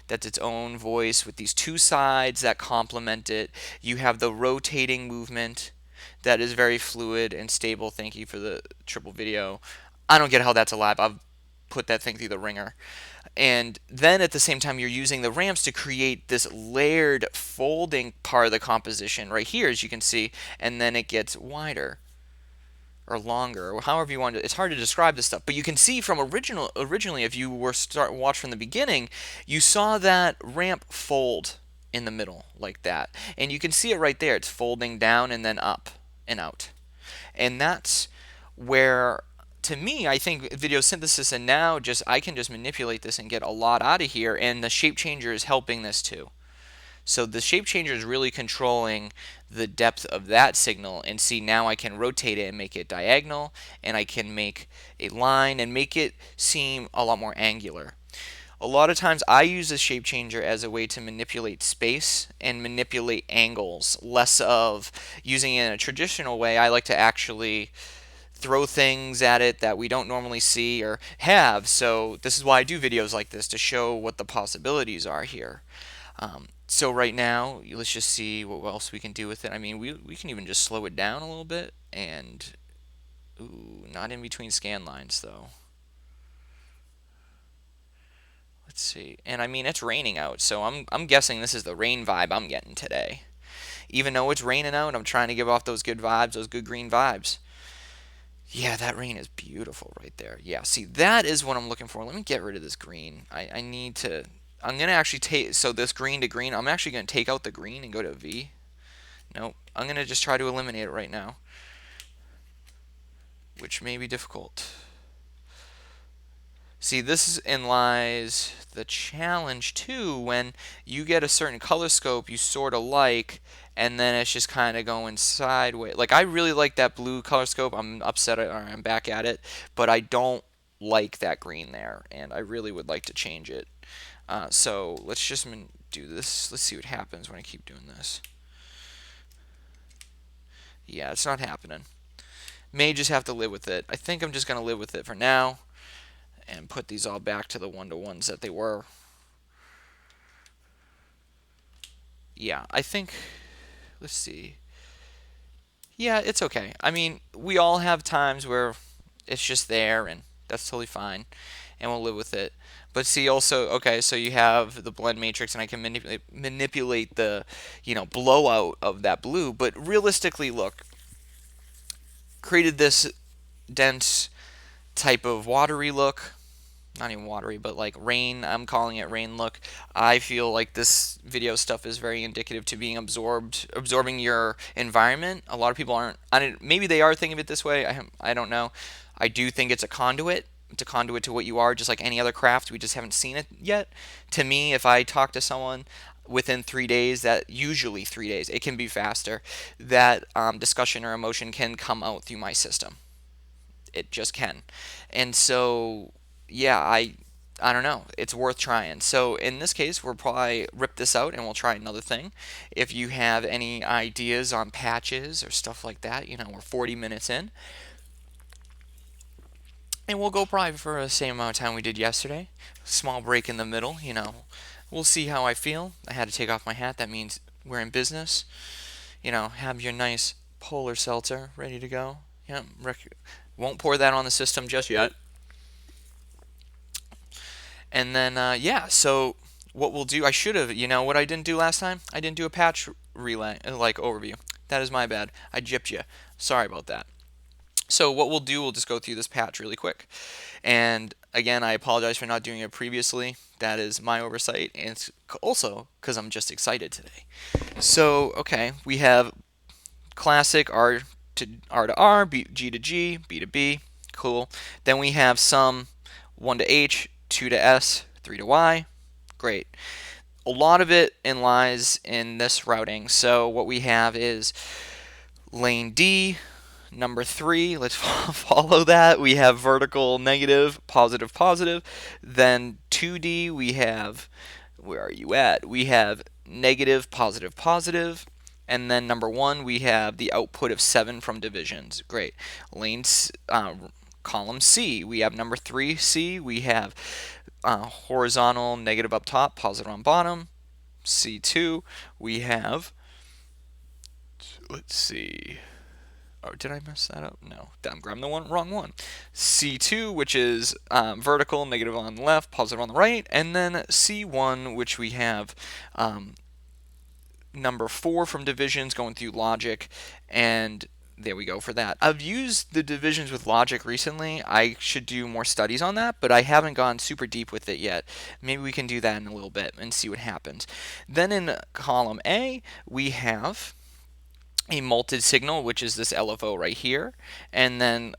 that's its own voice with these two sides that complement it. You have the rotating movement that is very fluid and stable. Thank you for the triple video. I don't get how that's alive. I've put that thing through the ringer. And then at the same time, you're using the ramps to create this layered folding part of the composition right here, as you can see, and then it gets wider or longer, or however you want to. It's hard to describe this stuff, but you can see from originally, if you were watch from the beginning, you saw that ramp fold in the middle like that, and you can see it right there. It's folding down and then up and out, and that's where, to me, I think video synthesis, and now I can just manipulate this and get a lot out of here, and the shape changer is helping this too. So the shape changer is really controlling the depth of that signal, and see, now I can rotate it and make it diagonal, and I can make a line and make it seem a lot more angular. A lot of times I use the shape changer as a way to manipulate space and manipulate angles, less of using it in a traditional way. I like to actually throw things at it that we don't normally see or have. So this is why I do videos like this, to show what the possibilities are here. So right now, let's just see what else we can do with it. I mean, we can even just slow it down a little bit, and ooh, not in between scan lines though. Let's see. And I mean, it's raining out, so I'm guessing this is the rain vibe I'm getting today. Even though it's raining out, I'm trying to give off those good vibes, those good green vibes. Yeah, that rain is beautiful right there. Yeah, see, that is what I'm looking for. Let me get rid of this green. I need to, I'm going to actually take, so this green to green, I'm actually going to take out the green and go to V. Nope, I'm going to just try to eliminate it right now, which may be difficult. See, this lies the challenge too, when you get a certain color scope you sort of like, and then it's just kind of going sideways. Like, I really like that blue color scope. I'm upset, or I'm back at it, but I don't like that green there, and I really would like to change it. So let's just do this. Let's see what happens when I keep doing this. Yeah, it's not happening. May just have to live with it. I think I'm just going to live with it for now and put these all back to the one-to-ones that they were. Yeah, I think, let's see. Yeah, it's okay. I mean, we all have times where it's just there, and that's totally fine, and we'll live with it. But see, also, okay, so you have the blend matrix, and I can manipulate the, blowout of that blue. But realistically, look, created this dense type of watery look. not even watery, but like rain. I'm calling it rain look. I feel like this video stuff is very indicative to being absorbing your environment. A lot of people aren't. Maybe they are thinking of it this way. I don't know. I do think it's a conduit. It's a conduit to what you are, just like any other craft. We just haven't seen it yet. To me, if I talk to someone within 3 days, that usually 3 days, it can be faster, that discussion or emotion can come out through my system. It just can. And so, yeah, I don't know. It's worth trying. So in this case, we'll probably rip this out and we'll try another thing. If you have any ideas on patches or stuff like that, we're 40 minutes in. And we'll go probably for the same amount of time we did yesterday. Small break in the middle. We'll see how I feel. I had to take off my hat. That means we're in business. Have your nice polar seltzer ready to go. Yeah, won't pour that on the system just yet. And then, yeah, so what we'll do, I should have, what I didn't do last time? I didn't do a patch relay, like overview. That is my bad. I gypped you. Sorry about that. So what we'll do, we'll just go through this patch really quick. And again, I apologize for not doing it previously. That is my oversight, and it's also because I'm just excited today. So, okay, we have classic R to R, G to G, B to B. Cool. Then we have some 1 to H, 2 to S, 3 to Y. Great. A lot of it lies in this routing. So what we have is lane D, number 3. Let's follow that. We have vertical negative, positive, positive. Then 2D, we have, where are you at? We have negative, positive, positive. And then number 1, we have the output of 7 from divisions. Great. Column C, we have number 3C. We have horizontal, negative up top, positive on bottom. C2, we have, let's see. Oh, did I mess that up? No, I'm grabbing the wrong one. C2, which is vertical, negative on the left, positive on the right, and then C1, which we have number 4 from divisions going through logic, and there we go for that. I've used the divisions with logic recently. I should do more studies on that, but I haven't gone super deep with it yet. Maybe we can do that in a little bit and see what happens. Then in column A, we have a malted signal, which is this LFO right here. And then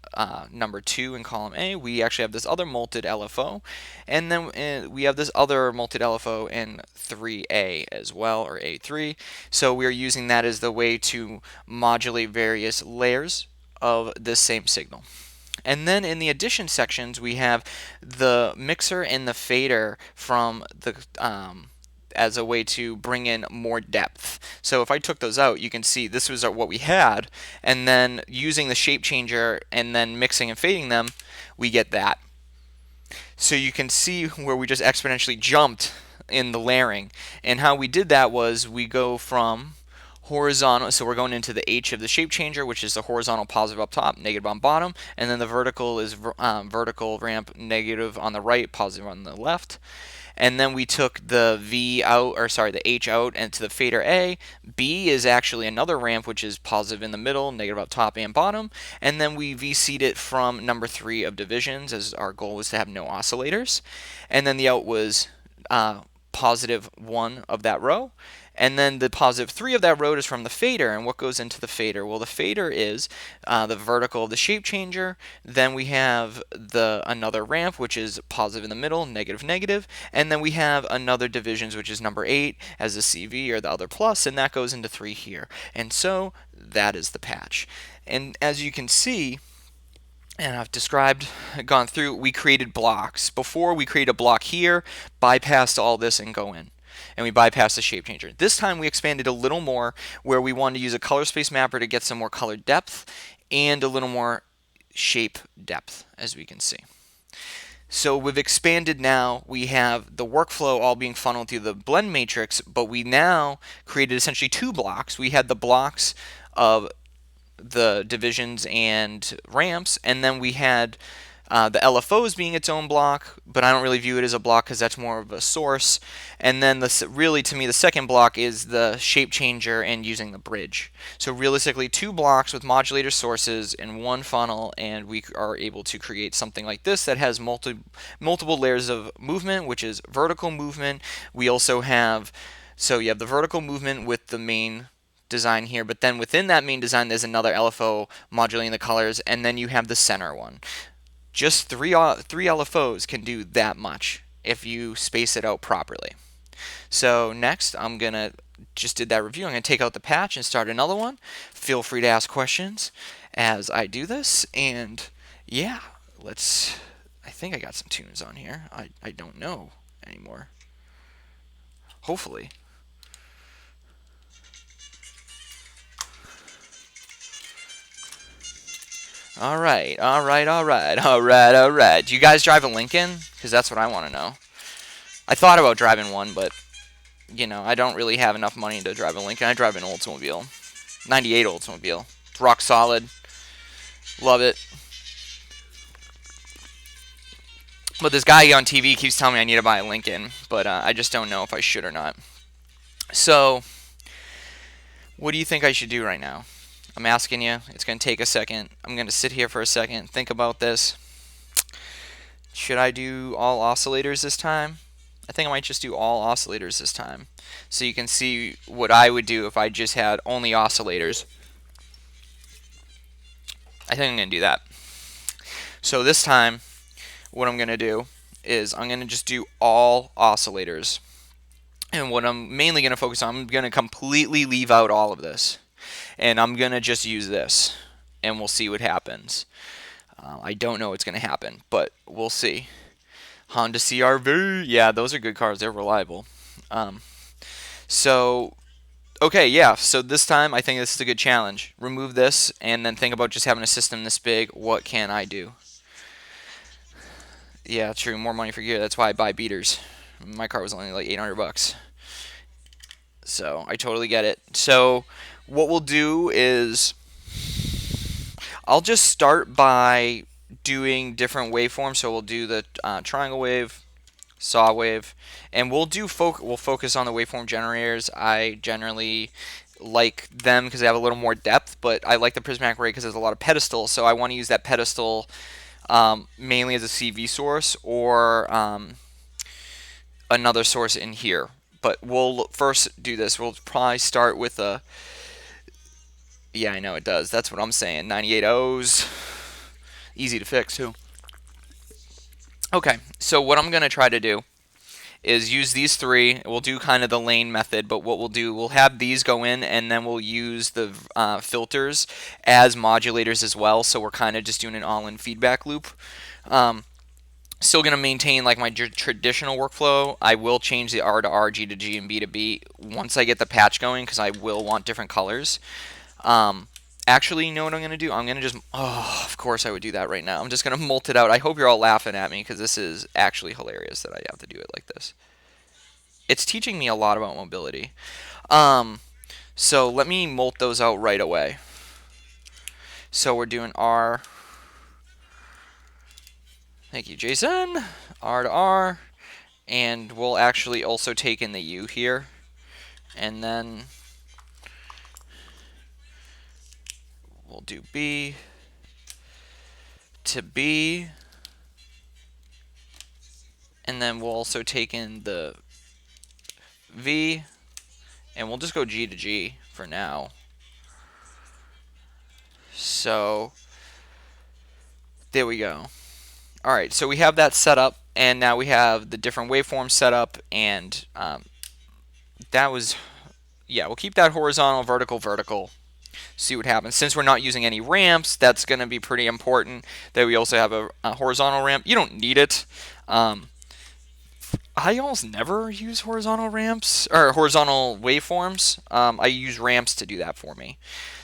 number 2 in column A, we actually have this other malted LFO. And then we have this other malted LFO in 3A as well, or A3. So we are using that as the way to modulate various layers of this same signal. And then in the addition sections, we have the mixer and the fader from the as a way to bring in more depth. So if I took those out, you can see this was what we had, and then using the shape changer and then mixing and fading them, we get that. So you can see where we just exponentially jumped in the layering. And how we did that was we go from horizontal, so we're going into the H of the shape changer, which is the horizontal positive up top, negative on bottom, and then the vertical is vertical ramp negative on the right, positive on the left. And then we took the V out, or sorry, the H out, and to the fader A. B is actually another ramp, which is positive in the middle, negative up top and bottom. And then we VC'd it from number 3 of divisions, as our goal was to have no oscillators. And then the out was positive 1 of that row. And then the positive 3 of that row is from the fader. And what goes into the fader? Well, the fader is the vertical of the shape changer. Then we have another ramp, which is positive in the middle, negative, negative. And then we have another divisions, which is number 8 as the CV or the other plus, and that goes into 3 here. And so that is the patch. And as you can see, and I've gone through, we created blocks. Before, we create a block here, bypassed all this, and go in. And we bypassed the shape changer. This time we expanded a little more, where we wanted to use a color space mapper to get some more color depth and a little more shape depth, as we can see. So we've expanded now. We have the workflow all being funneled through the blend matrix, but we now created essentially 2 blocks. We had the blocks of the divisions and ramps, and then we had The LFOs being its own block, but I don't really view it as a block because that's more of a source. And then really, to me, the second block is the shape changer and using the bridge. So realistically, 2 blocks with modulator sources in one funnel, and we are able to create something like this that has multiple layers of movement, which is vertical movement. We also have, so you have the vertical movement with the main design here, but then within that main design there's another LFO modulating the colors, and then you have the center one. Just three LFOs can do that much if you space it out properly. So next, I'm gonna just did that review. I'm gonna take out the patch and start another one. Feel free to ask questions as I do this, and yeah, let's. I think I got some tunes on here. I don't know anymore. Hopefully. All right, all right, all right, all right, all right. Do you guys drive a Lincoln? Because that's what I want to know. I thought about driving one, but you know, I don't really have enough money to drive a Lincoln. I drive an Oldsmobile, '98 Oldsmobile. It's rock solid. Love it. But this guy on TV keeps telling me I need to buy a Lincoln, but I just don't know if I should or not. So, what do you think I should do right now? I'm asking you. It's going to take a second. I'm going to sit here for a second, think about this. Should I do all oscillators this time? I think I might just do all oscillators this time, so you can see what I would do if I just had only oscillators. I think I'm going to do that. So this time, what I'm going to do is I'm going to just do all oscillators. And what I'm mainly going to focus on, I'm going to completely leave out all of this. And I'm going to just use this, and we'll see what happens. I don't know what's going to happen, but we'll see. Honda CR-V, yeah, those are good cars. They're reliable. Okay, yeah, so this time I think this is a good challenge. Remove this, and then think about just having a system this big. What can I do? Yeah, true, more money for gear. That's why I buy beaters. My car was only like 800 bucks. So I totally get it. So what we'll do is I'll just start by doing different waveforms. So we'll do the triangle wave, saw wave, and we'll focus on the waveform generators. I generally like them because they have a little more depth, but I like the prismatic array because there's a lot of pedestal. So I want to use that pedestal mainly as a CV source or another source in here. But we'll first do this. We'll probably start with a. Yeah, I know it does. That's what I'm saying. 98 O's. Easy to fix, too. Okay, so what I'm going to try to do is use these three. We'll do kind of the lane method, but what we'll do, we'll have these go in, and then we'll use the filters as modulators as well. So we're kind of just doing an all-in feedback loop. Still going to maintain like my traditional workflow. I will change the R to R, G to G, and B to B once I get the patch going because I will want different colors. Actually, you know what I'm going to do? I'm going to just, oh, of course I would do that right now. I'm just going to molt it out. I hope you're all laughing at me because this is actually hilarious that I have to do it like this. It's teaching me a lot about mobility. So let me molt those out right away. So we're doing R. Thank you, Jason. R to R. And we'll actually also take in the U here. And then we'll do B to B. And then we'll also take in the V. And we'll just go G to G for now. So there we go. Alright, so we have that set up, and now we have the different waveforms set up, and that was, yeah, we'll keep that horizontal, vertical, vertical, see what happens. Since we're not using any ramps, that's going to be pretty important that we also have a horizontal ramp. You don't need it. I almost never use horizontal ramps, or horizontal waveforms. I use ramps to do that for me.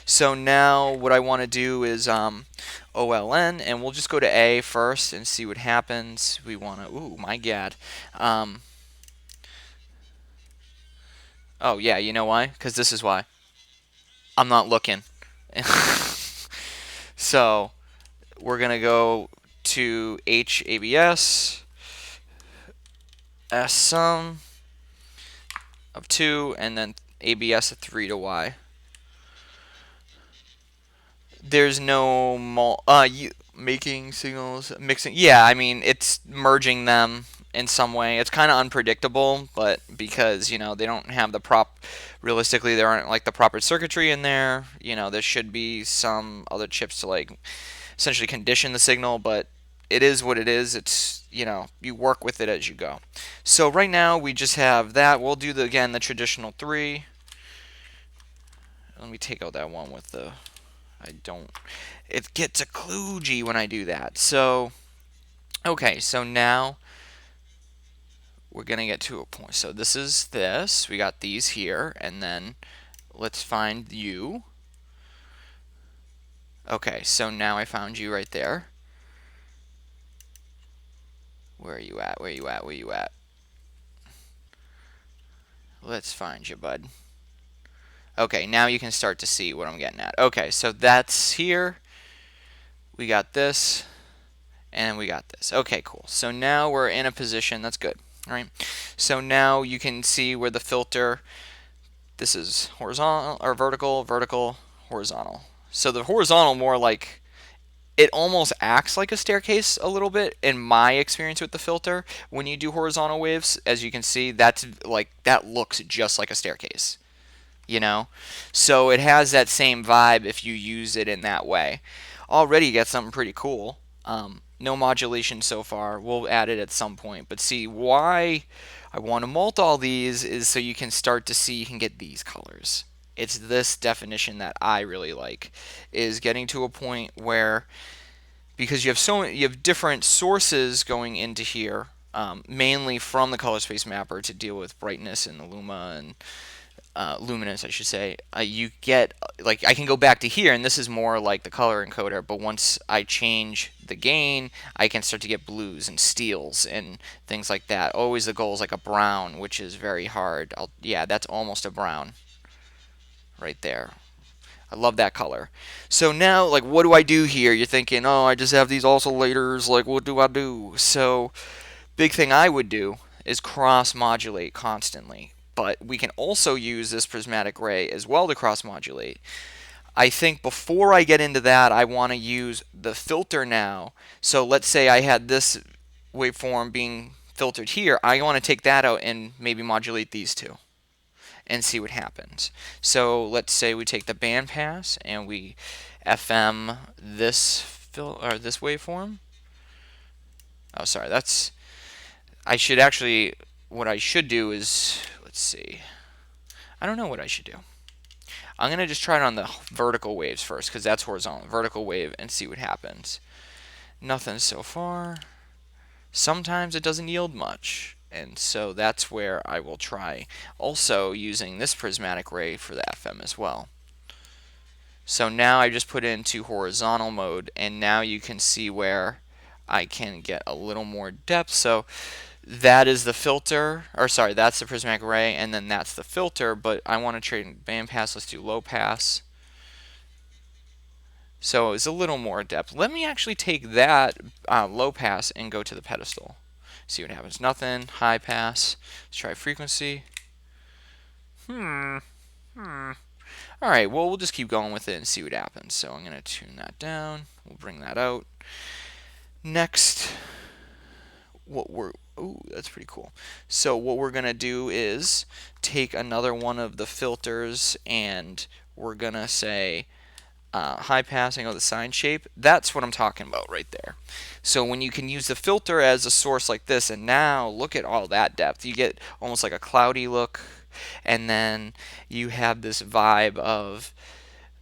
So now what I want to do is OLN, and we'll just go to A first and see what happens. We want to, ooh, my God. Oh, yeah, you know why? Because this is why. I'm not looking. So we're going to go to HABS S sum of 2, and then ABS of 3 to Y. There's no making signals, mixing. Yeah, I mean, it's merging them in some way. It's kind of unpredictable, but because, you know, they don't have the realistically, there aren't like the proper circuitry in there. You know, there should be some other chips to like essentially condition the signal, but it is what it is. It's, you know, you work with it as you go. So right now we just have that. We'll do again the traditional 3. Let me take out that one with the, it gets a kludgy when I do that. So, okay, so now we're going to get to a point. So this is this. We got these here, and then let's find you. Okay, so now I found you right there. Where are you at? Where are you at? Where are you at? Let's find you, bud. Okay, now you can start to see what I'm getting at. Okay, so that's here. We got this, and we got this. Okay, cool. So now we're in a position. That's good. All right. So now you can see where the filter, this is horizontal or vertical, vertical, horizontal. So the horizontal more like, it almost acts like a staircase a little bit in my experience with the filter. When you do horizontal waves, as you can see, that's like, that looks just like a staircase, you know? So it has that same vibe if you use it in that way. Already you get something pretty cool. No modulation so far. We'll add it at some point. But see, why I want to mult all these is so you can start to see, you can get these colors. It's this definition that I really like, is getting to a point where, because you have different sources going into here, mainly from the color space mapper to deal with brightness and luma and luminance, I should say. You get, like, I can go back to here, and this is more like the color encoder, but once I change the gain, I can start to get blues and steels and things like that. Always the goal is like a brown, which is very hard. Yeah, that's almost a brown right there. I love that color. So now, like, what do I do here? You're thinking, oh, I just have these oscillators, like, what do I do? So, big thing I would do is cross-modulate constantly. But we can also use this prismatic ray as well to cross-modulate. I think before I get into that, I want to use the filter now. So let's say I had this waveform being filtered here. I want to take that out and maybe modulate these two and see what happens. So let's say we take the bandpass and we FM this this waveform. Oh, sorry, that's, I should actually, what I should do is, let's see, I don't know what I should do. I'm going to just try it on the vertical waves first, because that's horizontal. Vertical wave, and see what happens. Nothing so far. Sometimes it doesn't yield much, and so that's where I will try also using this prismatic ray for the FM as well. So now I just put it into horizontal mode, and now you can see where I can get a little more depth. So that is the filter, or sorry, that's the prismatic ray, and then that's the filter, but I want to trade bandpass. Let's do low pass. So it's a little more depth. Let me actually take that low pass and go to the pedestal. See what happens. Nothing. High pass. Let's try frequency. Alright, well, we'll just keep going with it and see what happens. So I'm going to tune that down. We'll bring that out. Next, ooh, that's pretty cool. So what we're going to do is take another one of the filters, and we're going to say high passing of the sine shape. That's what I'm talking about right there. So when you can use the filter as a source like this, and now look at all that depth. You get almost like a cloudy look, and then you have this vibe of,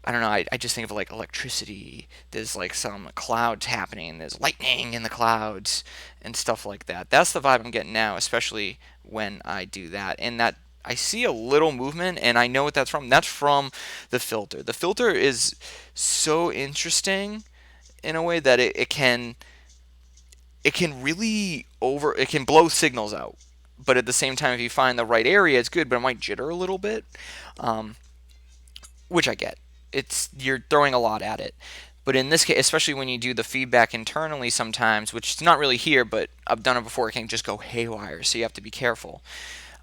I don't know, I just think of like electricity. There's like some clouds happening. There's lightning in the clouds and stuff like that. That's the vibe I'm getting now, especially when I do that. And that I see a little movement, and I know what that's from. That's from the filter. The filter is so interesting in a way that it can really it can blow signals out. But at the same time, if you find the right area, it's good, but it might jitter a little bit, which I get. You're throwing a lot at it. But in this case, especially when you do the feedback internally sometimes, which is not really here, but I've done it before, it can just go haywire, so you have to be careful.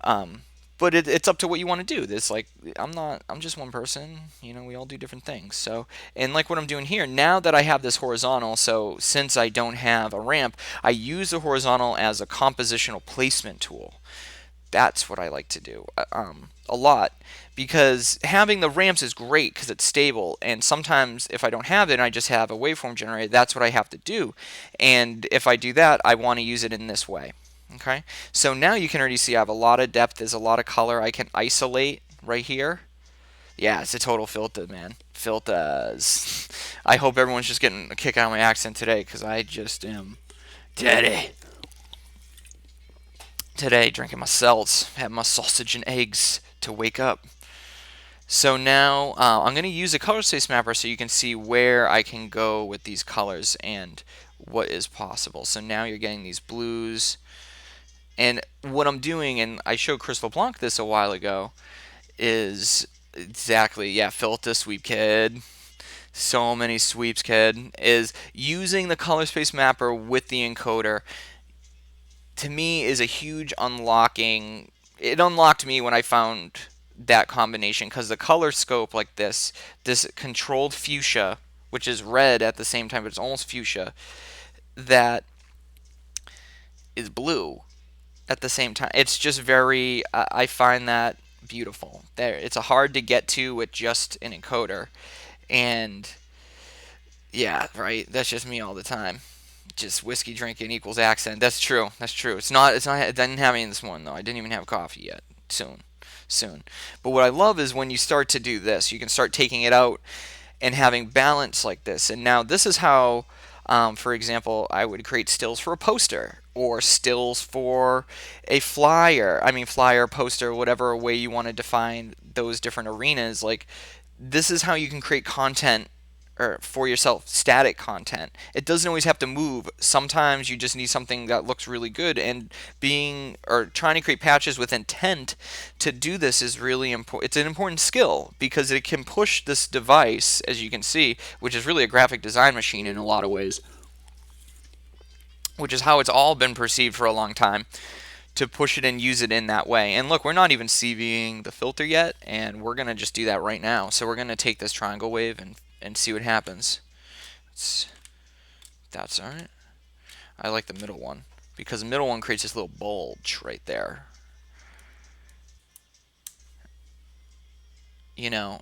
Um, but it's up to what you want to do. This like I'm just one person. We all do different things. So and like what I'm doing here now that I have this horizontal. So since I don't have a ramp, I use the horizontal as a compositional placement tool. That's what I like to do a lot, because having the ramps is great because it's stable, and sometimes if I don't have it and I just have a waveform generator, that's what I have to do. And if I do that, I want to use it in this way. Okay, so now you can already see I have a lot of depth, there's a lot of color. I can isolate right here. Yeah, it's a total filter, man. Filters. I hope everyone's just getting a kick out of my accent today, because I just am daddy. Today, drinking my seltz, had my sausage and eggs to wake up. So now I'm going to use a color space mapper so you can see where I can go with these colors and what is possible. So now you're getting these blues. And what I'm doing, and I showed Chris LeBlanc this a while ago, is exactly, yeah, filter sweep kid. So many sweeps, kid. Is using the color space mapper with the encoder, to me, is a huge unlocking. It unlocked me when I found that combination, because the color scope like this controlled fuchsia, which is red at the same time, but it's almost fuchsia, that is blue at the same time. It's just very, I find that beautiful. It's a hard to get to with just an encoder, and yeah, right. That's just me all the time. Just whiskey drinking equals accent. That's true. That's true. It's not. It's not. I didn't have any this morning though. I didn't even have coffee yet. Soon. But what I love is when you start to do this, you can start taking it out and having balance like this. And now this is how, for example, I would create stills for a poster, or stills for a flyer. I mean, flyer, poster, whatever way you want to define those different arenas. Like, this is how you can create content, or for yourself, static content. It doesn't always have to move. Sometimes you just need something that looks really good, and trying to create patches with intent to do this is really important. It's an important skill, because it can push this device, as you can see, which is really a graphic design machine in a lot of ways, which is how it's all been perceived for a long time, to push it and use it in that way. And look, we're not even CVing the filter yet, and we're going to just do that right now. So we're going to take this triangle wave and see what happens. That's alright. I like the middle one, because the middle one creates this little bulge right there.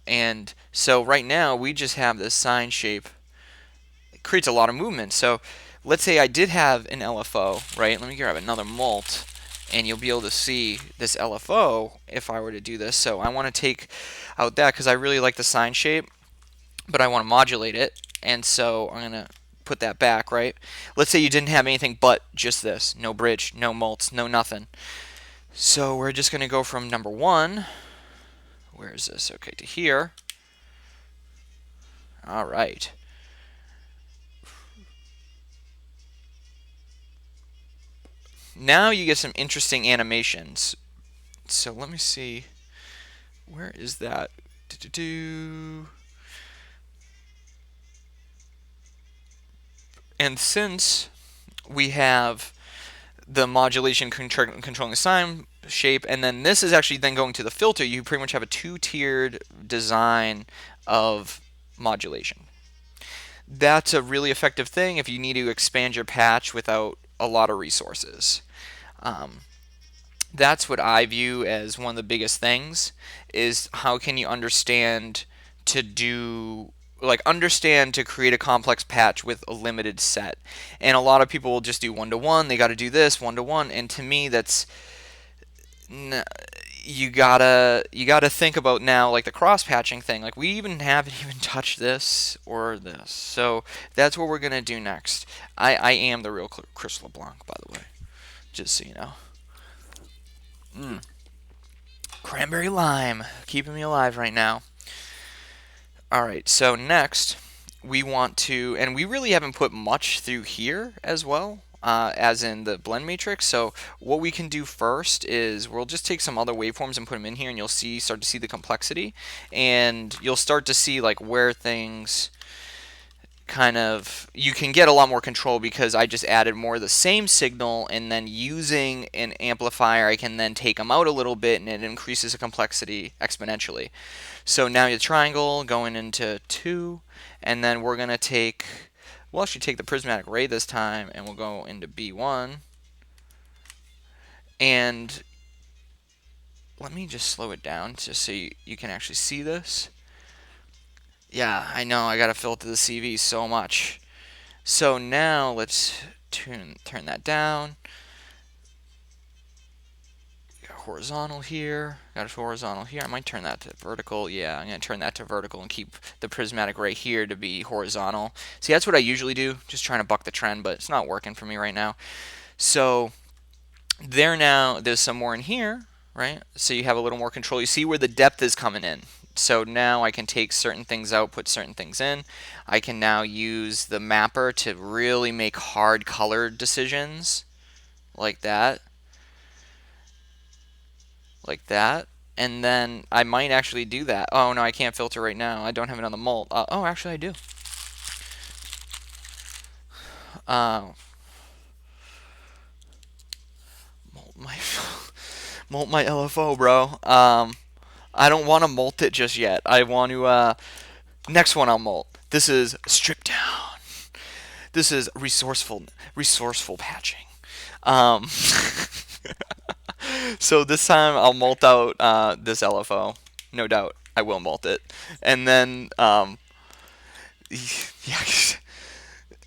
And so right now we just have this sine shape. It creates a lot of movement. So let's say I did have an LFO, right? Let me grab another mult, and you'll be able to see this LFO if I were to do this. So I want to take out that, because I really like the sine shape, but I want to modulate it, and so I'm going to put that back, right? Let's say you didn't have anything but just this. No bridge, no mults, no nothing. So we're just going to go from number 1, where is this? Okay, to here. Alright. Now you get some interesting animations. So let me see. Where is that? And since we have the modulation controlling the sine shape, and then this is actually then going to the filter, you pretty much have a 2-tiered design of modulation. That's a really effective thing if you need to expand your patch without a lot of resources. That's what I view as one of the biggest things, is how can you understand to create a complex patch with a limited set. And a lot of people will just do 1-to-1, they got to do this 1-to-1, and to me that's you gotta think about now, like the cross patching thing. Like, we haven't even touched this or this, so that's what we're gonna do next. I am the real Chris LeBlanc, by the way, just so you know. Cranberry lime, keeping me alive right now. Alright, so next we want to, and we really haven't put much through here as well, as in the blend matrix. So what we can do first is we'll just take some other waveforms and put them in here, and you'll start to see the complexity, and you'll start to see like where things kind of, you can get a lot more control because I just added more of the same signal, and then using an amplifier I can then take them out a little bit, and it increases the complexity exponentially. So now your triangle going into 2, and then we're going to take, we'll actually take the prismatic ray this time, and we'll go into B1. And let me just slow it down just so you can actually see this. Yeah, I know, I gotta filter the CV so much. So now let's turn that down. Got horizontal here. Got a horizontal here. I might turn that to vertical. Yeah, I'm gonna turn that to vertical and keep the prismatic ray here to be horizontal. See, that's what I usually do, just trying to buck the trend, but it's not working for me right now. So there's some more in here, right? So you have a little more control. You see where the depth is coming in. So now I can take certain things out, put certain things in. I can now use the mapper to really make hard color decisions like that. Like that. And then I might actually do that. Oh no, I can't filter right now. I don't have it on the mult. Oh, actually I do. Uh, mult my mult my LFO, bro. I don't want to mult it just yet. I want to. Next one I'll mult. This is strip down. This is resourceful patching. Um, so this time I'll mult out this LFO. No doubt, I will mult it, and then yeah.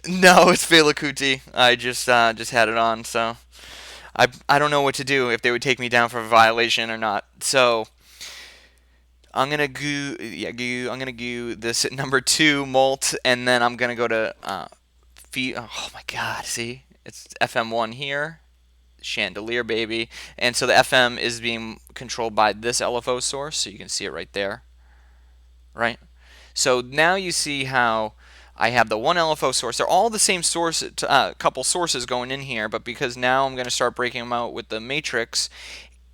No, it's Fela Kuti. I just had it on, so I don't know what to do, if they would take me down for a violation or not. So I'm gonna I'm gonna go this at number 2 molt, and then I'm gonna go to feet. Oh my God! See, it's FM1 here, chandelier baby, and so the FM is being controlled by this LFO source, so you can see it right there, right? So now you see how I have the one LFO source. They're all the same source, couple sources going in here, but because now I'm going to start breaking them out with the matrix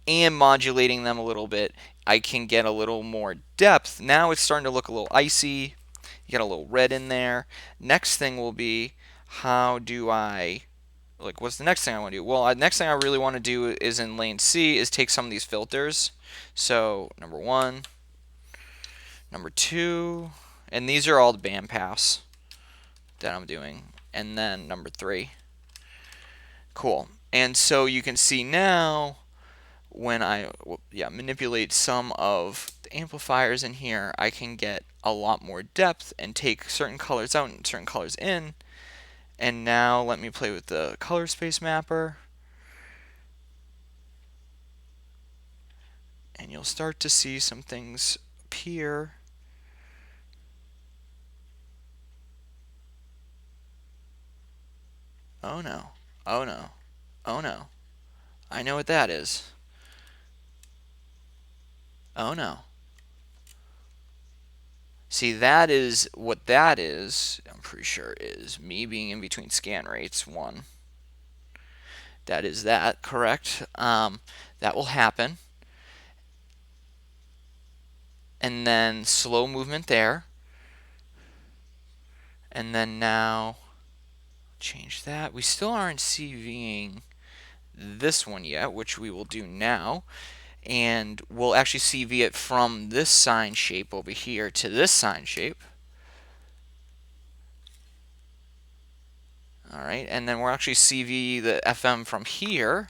and modulating them a little bit, I can get a little more depth. Now it's starting to look a little icy. You got a little red in there. Next thing will be, how do I, like, what's the next thing I want to do? Well, next thing I really want to do is in lane C is take some of these filters. So number 1, number 2, and these are all the bandpass that I'm doing, and then number 3. Cool. And so you can see now when I manipulate some of the amplifiers in here, I can get a lot more depth and take certain colors out and certain colors in. And now let me play with the color space mapper, and you'll start to see some things appear. Oh no, oh no, oh no. I know what that is. Oh no. See, that is what that is. I'm pretty sure is me being in between scan rates. 1. That is that, correct? That will happen. And then slow movement there. And then now change that. We still aren't CVing this one yet, which we will do now. And we'll actually CV it from this sine shape over here to this sine shape. Alright, and then we'll actually CV the FM from here,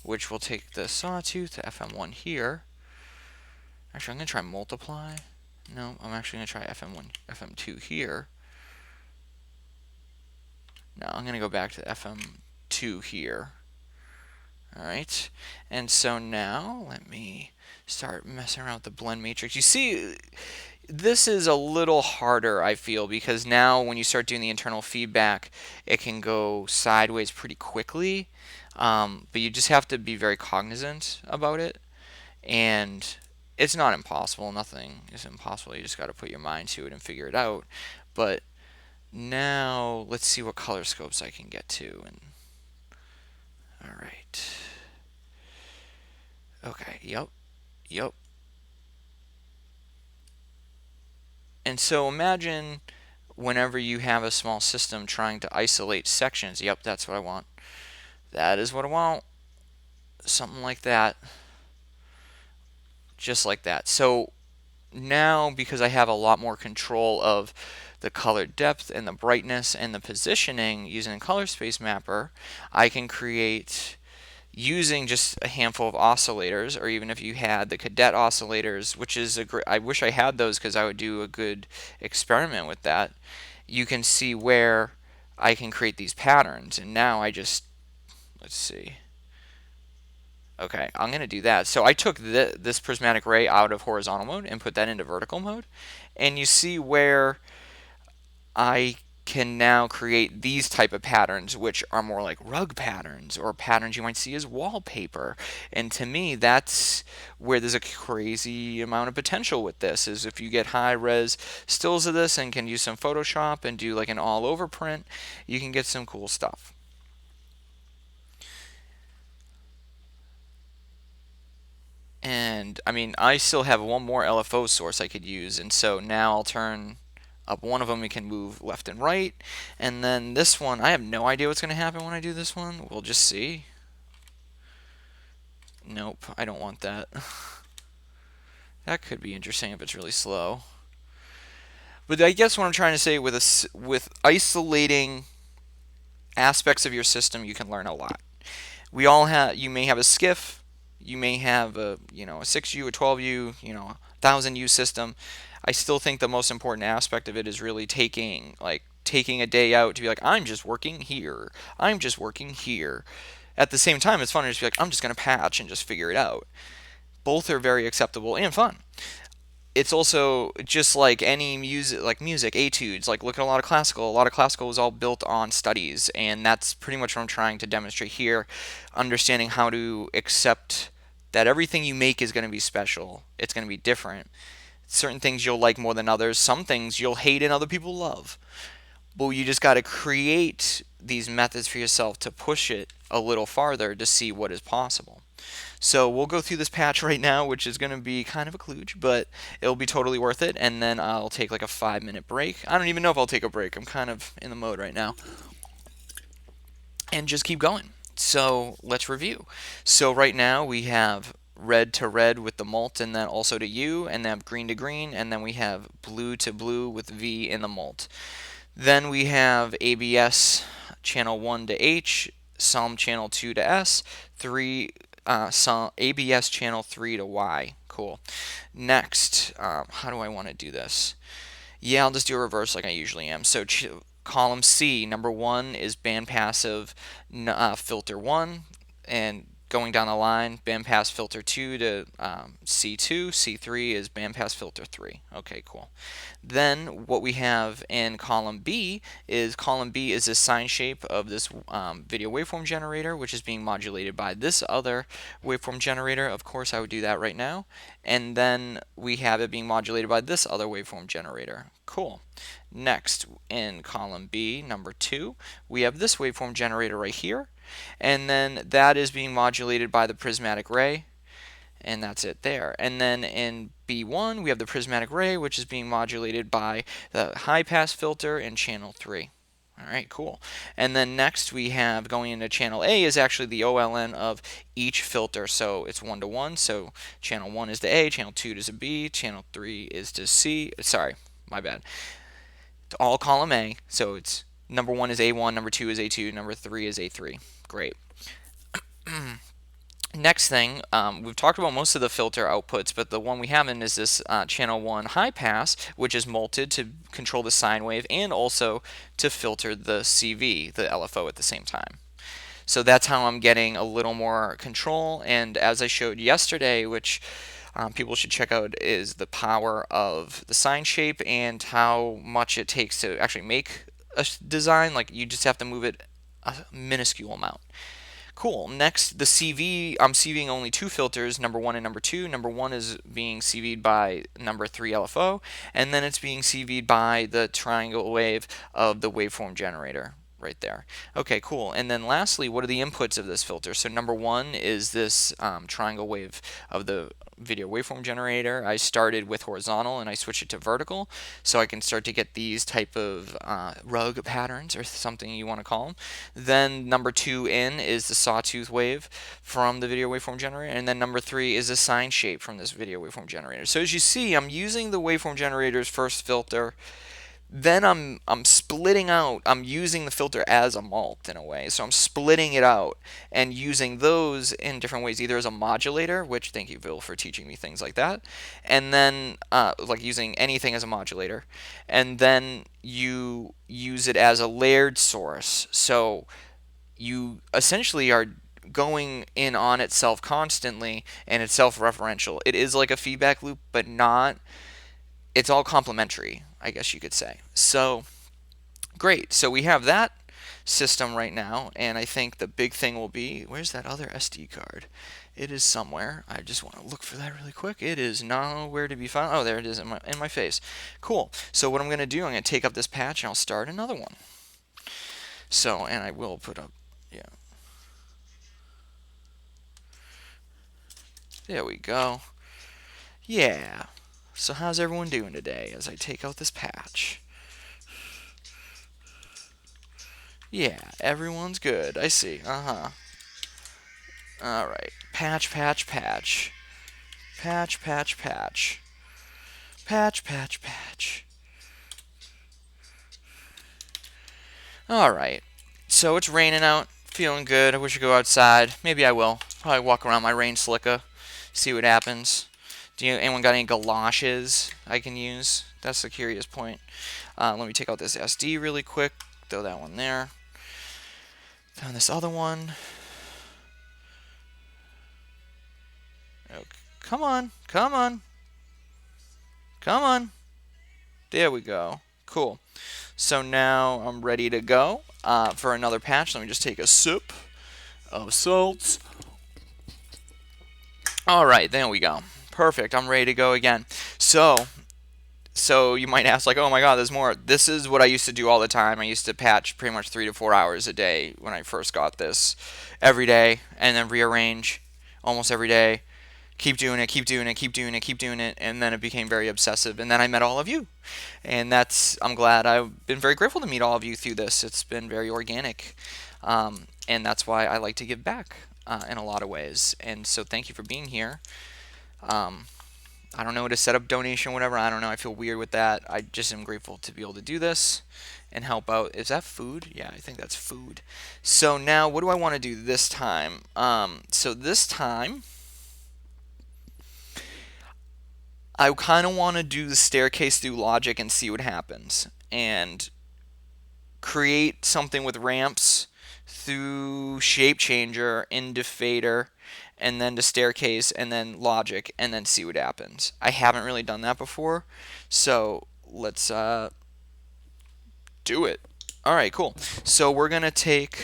which will take the sawtooth to FM1 here. Actually, I'm going to try multiply. No, I'm actually going to try FM1, FM2 here. No, I'm going to go back to FM2 here. Alright, and so now let me start messing around with the blend matrix. You see, this is a little harder, I feel, because now when you start doing the internal feedback, it can go sideways pretty quickly, but you just have to be very cognizant about it, and it's not impossible. Nothing is impossible. You just got to put your mind to it and figure it out. But now let's see what color scopes I can get to. And all right. Okay. Yep. And so imagine whenever you have a small system trying to isolate sections. Yep, that's what I want. That is what I want. Something like that. Just like that. So now, because I have a lot more control of the color depth and the brightness and the positioning using color space mapper, I can create using just a handful of oscillators, or even if you had the cadet oscillators, which is I wish I had those because I would do a good experiment with that. You can see where I can create these patterns, and now I just, let's see. Okay, I'm going to do that. So I took this prismatic ray out of horizontal mode and put that into vertical mode. And you see where I can now create these type of patterns, which are more like rug patterns or patterns you might see as wallpaper. And to me, that's where there's a crazy amount of potential with this, is if you get high res stills of this and can use some Photoshop and do like an all over print, you can get some cool stuff. And I mean, I still have one more LFO source I could use, and so now I'll turn up one of them. We can move left and right, and then this one, I have no idea what's going to happen when I do this one. We'll just see. Nope, I don't want that. That could be interesting if it's really slow. But I guess what I'm trying to say with isolating aspects of your system, you can learn a lot. You may have a skiff, you may have a 6U, a 12U, 1000U system. I still think the most important aspect of it is really taking a day out to be like, I'm just working here, I'm just working here. At the same time, it's fun to just be like, I'm just going to patch and just figure it out. Both are very acceptable and fun. It's also just like any music etudes. Like, look at a lot of classical. A lot of classical is all built on studies, and that's pretty much what I'm trying to demonstrate here. Understanding how to accept that everything you make is going to be special. It's going to be different. Certain things you'll like more than others. Some things you'll hate and other people love. But you just got to create these methods for yourself to push it a little farther to see what is possible. So we'll go through this patch right now, which is going to be kind of a kludge, but it'll be totally worth it. And then I'll take like a 5-minute break. I don't even know if I'll take a break. I'm kind of in the mode right now. And just keep going. So let's review. So right now we have red to red with the mult and then also to U, and then green to green, and then we have blue to blue with V in the mult. Then we have ABS channel 1 to H, SUM channel 2 to S, 3 some ABS channel 3 to Y. Cool. Next, how do I want to do this? Yeah, I'll just do a reverse like I usually am. So column C, number 1 is band passive filter 1, and going down the line, bandpass filter 2 to C2, C3 is bandpass filter 3. Okay, cool. Then what we have in column B is this sine shape of this video waveform generator, which is being modulated by this other waveform generator. Of course, I would do that right now. And then we have it being modulated by this other waveform generator. Cool. Next, in column B, number 2, we have this waveform generator right here. And then that is being modulated by the prismatic ray, and that's it there. And then in B1 we have the prismatic ray, which is being modulated by the high pass filter in channel 3. Alright, cool. And then next we have, going into channel A, is actually the OLN of each filter. So it's 1 to 1, so channel 1 is to A, channel 2 is to B, channel 3 is to C. Sorry, my bad. To all column A, so it's number 1 is A1, number 2 is A2, number 3 is A3. Great. Next thing, we've talked about most of the filter outputs, but the one we haven't is this channel 1 high pass, which is multed to control the sine wave and also to filter the CV, the LFO, at the same time. So that's how I'm getting a little more control, and as I showed yesterday, which people should check out, is the power of the sine shape and how much it takes to actually make a design. Like, you just have to move it a minuscule amount. Cool. Next, the CV, I'm CVing only 2 filters, number 1 and number 2. Number 1 is being CV'd by number 3 LFO, and then it's being CV'd by the triangle wave of the waveform generator right there. Okay, cool. And then lastly, what are the inputs of this filter? So number one is this triangle wave of the video waveform generator. I started with horizontal and I switched it to vertical, so I can start to get these type of rug patterns, or something you want to call them. Then number two in is the sawtooth wave from the video waveform generator, and then number three is a sine shape from this video waveform generator. So as you see, I'm using the waveform generator's first filter. Then I'm splitting out, I'm using the filter as a mult in a way. So I'm splitting it out and using those in different ways, either as a modulator, which thank you, Bill, for teaching me things like that, and then like using anything as a modulator, and then you use it as a layered source. So you essentially are going in on itself constantly, and it's self-referential. It is like a feedback loop, but not, it's all complementary, I guess you could say. So great. So we have that system right now, and I think the big thing will be, where's that other SD card? It is somewhere. I just want to look for that really quick. It is nowhere to be found. Oh, there it is in my face. Cool. So what I'm going to do, I'm going to take up this patch and I'll start another one. So, and I will put up, yeah. There we go. Yeah. So how's everyone doing today as I take out this patch? Yeah, everyone's good. I see. Uh-huh. Alright. Patch, patch, patch. Patch, patch, patch. Patch, patch, patch. Alright. So it's raining out. Feeling good. I wish I could go outside. Maybe I will. Probably walk around my rain slicka. See what happens. Anyone got any galoshes I can use? That's the curious point. Let me take out this SD really quick. Throw that one there. Throw this other one. Oh, come on. Come on. Come on. There we go. Cool. So now I'm ready to go for another patch. Let me just take a sip of salt. Alright, there we go. Perfect. I'm ready to go again. So you might ask, like, oh my god, there's more. This is what I used to do all the time. I used to patch pretty much 3 to 4 hours a day when I first got this. Every day, and then rearrange almost every day. Keep doing it, keep doing it, keep doing it, keep doing it, and then it became very obsessive. And then I met all of you. And I'm glad. I've been very grateful to meet all of you through this. It's been very organic. And that's why I like to give back in a lot of ways. And so thank you for being here. I don't know, to set up donation, whatever. I don't know. I feel weird with that. I just am grateful to be able to do this and help out. Is that food? Yeah, I think that's food. So now, what do I want to do this time? So this time, I kind of want to do the staircase through logic and see what happens. And create something with ramps through shape changer into fader, and then to staircase, and then logic, and then see what happens. I haven't really done that before, so let's do it. Alright, cool. So we're going to take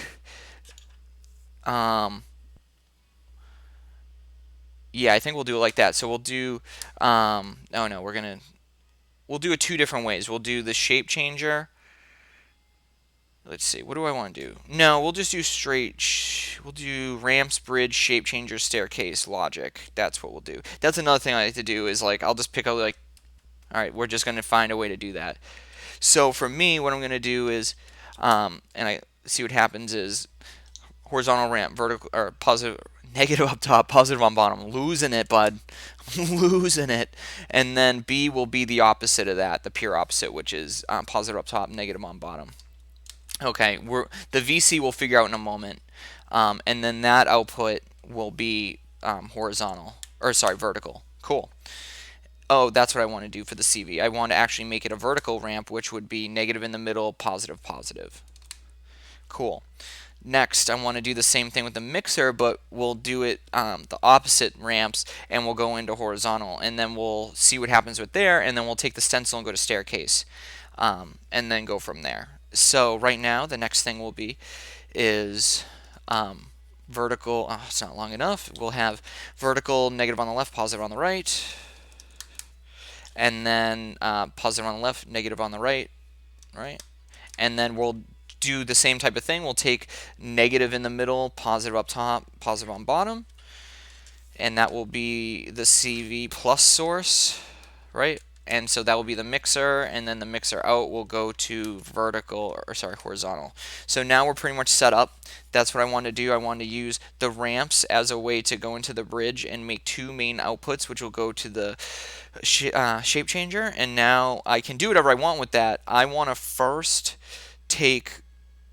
yeah, I think we'll do it like that. So we'll do oh no, we'll do it 2 different ways. We'll do the shape changer. Let's see, what do I want to do? No, we'll just do we'll do ramps, bridge, shape changer, staircase, logic. That's what we'll do. That's another thing I like to do is, like, I'll just pick up, like, alright, we're just going to find a way to do that. So for me, what I'm going to do is, and I see what happens is, horizontal ramp, vertical, or positive, negative up top, positive on bottom. Losing it, bud. Losing it. And then B will be the opposite of that, the pure opposite, which is positive up top, negative on bottom. Okay, the VC we'll figure out in a moment, and then that output will be horizontal, or sorry, vertical. Cool. Oh, that's what I want to do for the CV. I want to actually make it a vertical ramp, which would be negative in the middle, positive, positive. Cool. Next, I want to do the same thing with the mixer, but we'll do it the opposite ramps, and we'll go into horizontal, and then we'll see what happens with there, and then we'll take the stencil and go to staircase, and then go from there. So right now, the next thing will be is vertical. Oh, it's not long enough. We'll have vertical, negative on the left, positive on the right, and then positive on the left, negative on the right, right, and then we'll do the same type of thing. We'll take negative in the middle, positive up top, positive on bottom, and that will be the CV plus source, right? And so that will be the mixer, and then the mixer out will go to vertical, or sorry, horizontal. So now we're pretty much set up. That's what I want to do. I want to use the ramps as a way to go into the bridge and make two main outputs, which will go to the shape changer. And now I can do whatever I want with that. I want to first take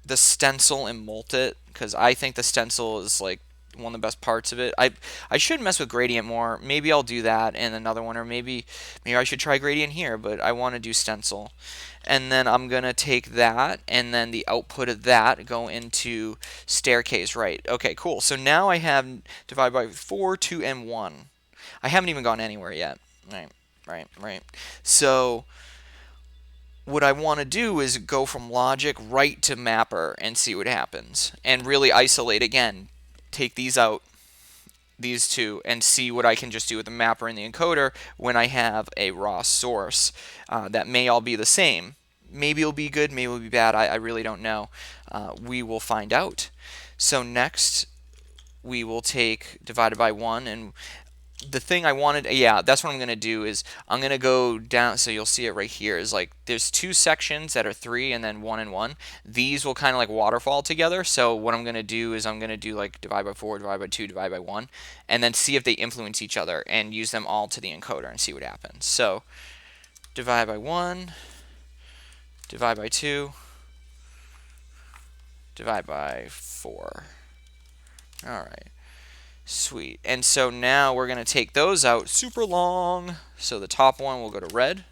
the stencil and molt it, because I think the stencil is like one of the best parts of it. I should mess with gradient more. Maybe I'll do that in another one, or maybe I should try gradient here, but I want to do stencil. And then I'm gonna take that, and then the output of that go into staircase, right? Okay, cool. So now I have divided by 4, 2, and 1. I haven't even gone anywhere yet. Right. So what I want to do is go from logic right to mapper and see what happens, and really isolate again. Take these out, these two, and see what I can just do with the mapper and the encoder when I have a raw source that may all be the same. Maybe it'll be good, maybe it'll be bad. I really don't know. We will find out. So next we will take divided by 1, and the thing I wanted, yeah, that's what I'm going to do is I'm going to go down, so you'll see it right here, is like there's two sections that are 3 and then 1 and 1. These will kind of like waterfall together, so what I'm going to do is I'm going to do like divide by 4, divide by 2, divide by 1, and then see if they influence each other and use them all to the encoder and see what happens. So divide by 1, divide by 2, divide by 4. Alright. Sweet. And so now we're going to take those out super long. So the top one will go to red.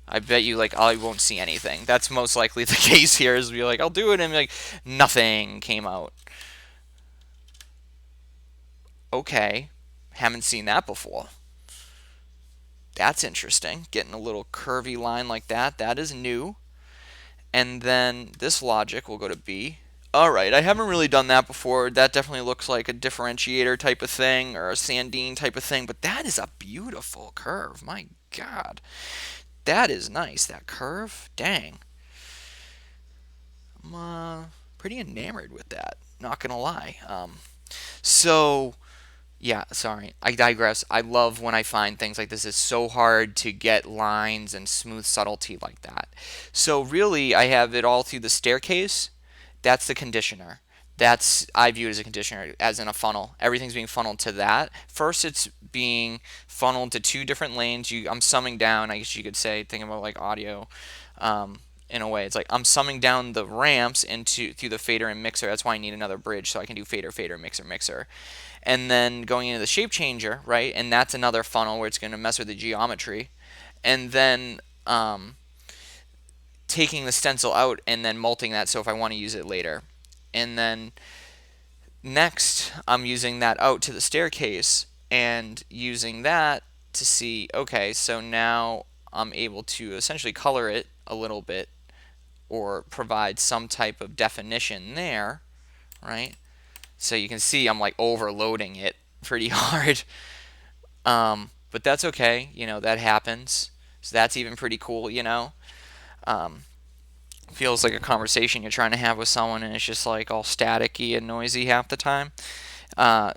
I bet you like I won't see anything. That's most likely the case here, is be like, I'll do it, and like nothing came out. Okay. Haven't seen that before. That's interesting. Getting a little curvy line like that. That is new. And then this logic will go to B. Alright, I haven't really done that before. That definitely looks like a differentiator type of thing, or a Sandine type of thing, but that is a beautiful curve. My God. That is nice, that curve. Dang. I'm pretty enamored with that, not gonna lie. So, yeah, sorry, I digress. I love when I find things like this. It's so hard to get lines and smooth subtlety like that. So really, I have it all through the staircase. That's the conditioner. I view it as a conditioner, as in a funnel. Everything's being funneled to that. First, it's being funneled to two different lanes. I'm summing down, I guess you could say, thinking about like audio in a way. It's like I'm summing down the ramps through the fader and mixer. That's why I need another bridge, so I can do fader, fader, mixer, mixer. And then going into the shape changer, right? And that's another funnel where it's going to mess with the geometry. And then taking the stencil out and then molting that, so if I want to use it later. And then next I'm using that out to the staircase and using that to see, okay, so now I'm able to essentially color it a little bit or provide some type of definition there, right? So you can see I'm like overloading it pretty hard. But that's okay, that happens. So that's even pretty cool, feels like a conversation you're trying to have with someone, and it's just like all staticky and noisy half the time. And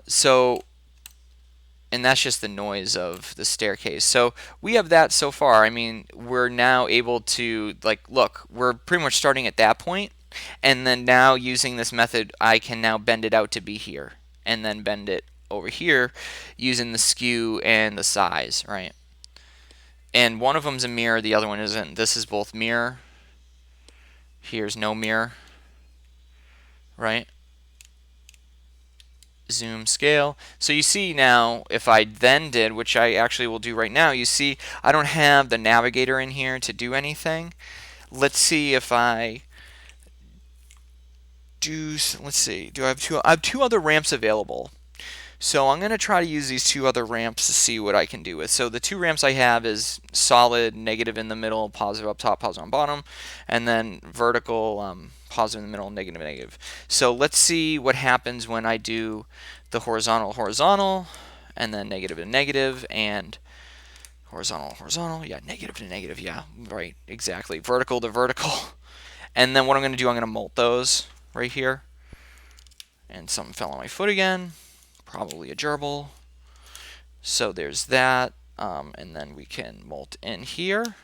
that's just the noise of the staircase. So we have that so far. I mean, we're now able to, like, look, we're pretty much starting at that point, and then now using this method, I can now bend it out to be here, and then bend it over here using the skew and the size, right? And one of them's a mirror, the other one isn't. This is both mirror. Here's no mirror, right? Zoom, scale. So you see now, if I then did, which I actually will do right now, you see I don't have the navigator in here to do anything. Let's see if I do, let's see, I have two other ramps available. So I'm going to try to use these two other ramps to see what I can do with. So the two ramps I have is solid, negative in the middle, positive up top, positive on bottom, and then vertical, positive in the middle, negative, negative. So let's see what happens when I do the horizontal, horizontal, and then negative to negative, and horizontal, horizontal, yeah, negative to negative, yeah, right, exactly, vertical to vertical, And then what I'm going to do, I'm going to molt those right here. And something fell on my foot again. Probably a gerbil. So there's that. And then we can molt in here.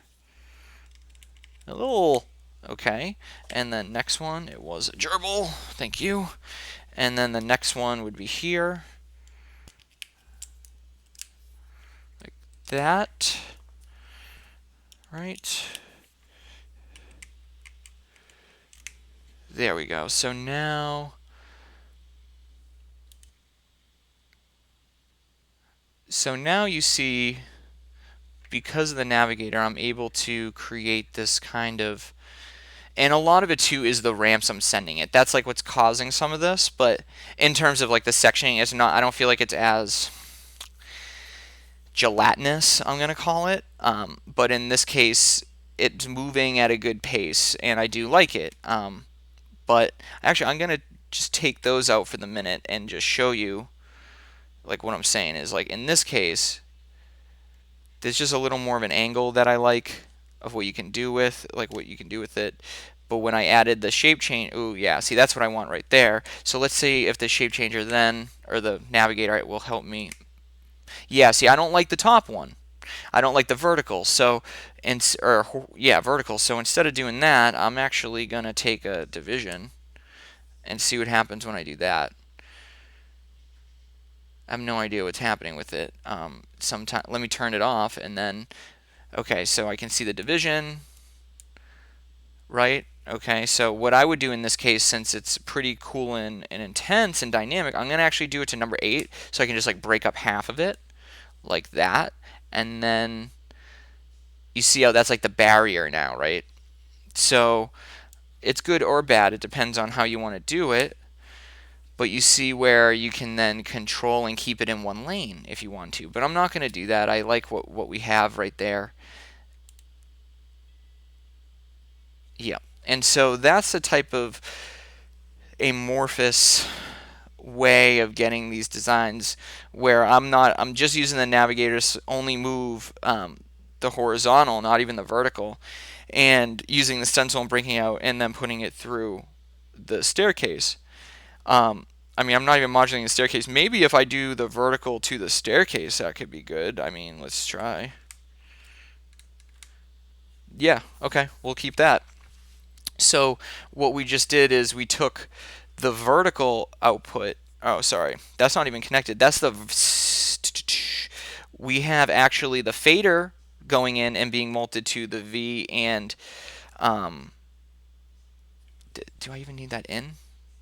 A little, okay. And then next one, it was a gerbil. Thank you. And then the next one would be here. Like that. Right. There we go. So now you see, because of the navigator, I'm able to create this kind of, and a lot of it too is the ramps I'm sending it. That's like what's causing some of this, but in terms of like the sectioning, it's not, I don't feel like it's as gelatinous, I'm gonna call it. But in this case, it's moving at a good pace, and I do like it. But actually, I'm gonna just take those out for the minute and just show you, like what I'm saying is, like in this case, there's just a little more of an angle that I like of what you can do with, it. But when I added the shape change, ooh yeah, see that's what I want right there. So let's see if the shape changer then, or the navigator, it will help me. Yeah, see I don't like the top one. I don't like the vertical. So, vertical. So instead of doing that, I'm actually gonna take a division and see what happens when I do that. I have no idea what's happening with it. Let me turn it off, and then, okay, so I can see the division, right? Okay, so what I would do in this case, since it's pretty cool and intense and dynamic, I'm gonna actually do it to number 8, so I can just like break up half of it, like that, and then you see how that's like the barrier now, right? So it's good or bad, it depends on how you want to do it. But you see where you can then control and keep it in one lane if you want to. But I'm not going to do that. I like what we have right there. Yeah. And so that's the type of amorphous way of getting these designs where I'm just using the navigators only move the horizontal, not even the vertical, and using the stencil and breaking out and then putting it through the staircase. I mean, I'm not even modulating the staircase. Maybe if I do the vertical to the staircase, that could be good. I mean, let's try. Yeah, okay, we'll keep that. So what we just did is we took the vertical output. Oh, sorry, that's not even connected. That's the, we have actually the fader going in and being molted to the V, and do I even need that in?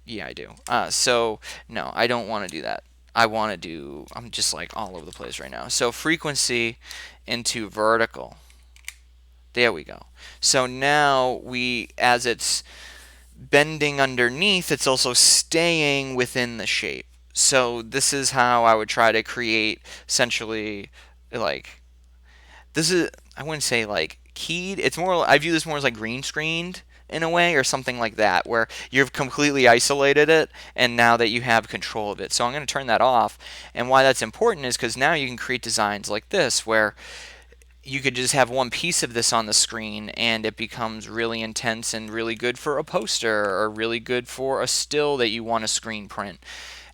Yeah, I do. So no, I don't want to do that. I'm just like all over the place right now. So frequency into vertical. There we go. So now as it's bending underneath, it's also staying within the shape. So this is how I would try to create essentially, like, this is, I wouldn't say like keyed. It's more, I view this more as like green screened in a way, or something like that, where you've completely isolated it and now that you have control of it. So I'm going to turn that off. And why that's important is because now you can create designs like this where you could just have one piece of this on the screen and it becomes really intense and really good for a poster, or really good for a still that you want to screen print.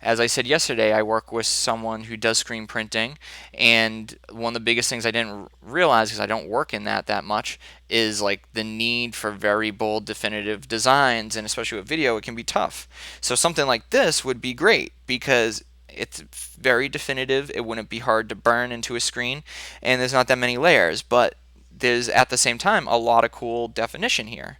As I said yesterday, I work with someone who does screen printing, and one of the biggest things I didn't realize, because I don't work in that much, is like the need for very bold, definitive designs, and especially with video, it can be tough. So something like this would be great because it's very definitive. It wouldn't be hard to burn into a screen, and there's not that many layers, but there's at the same time a lot of cool definition here.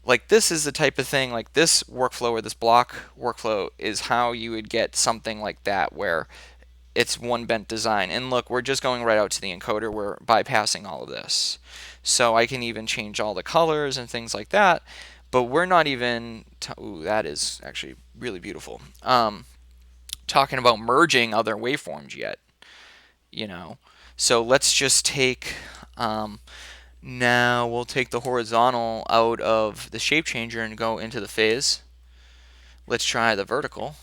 Like this is the type of thing, like this workflow or this block workflow is how you would get something like that where it's one bent design. And look, we're just going right out to the encoder. We're bypassing all of this. So I can even change all the colors and things like that, but we're not even, ooh, that is actually really beautiful. Talking about merging other waveforms yet, you know. So let's just take, now we'll take the horizontal out of the shape changer and go into the phase. Let's try the vertical.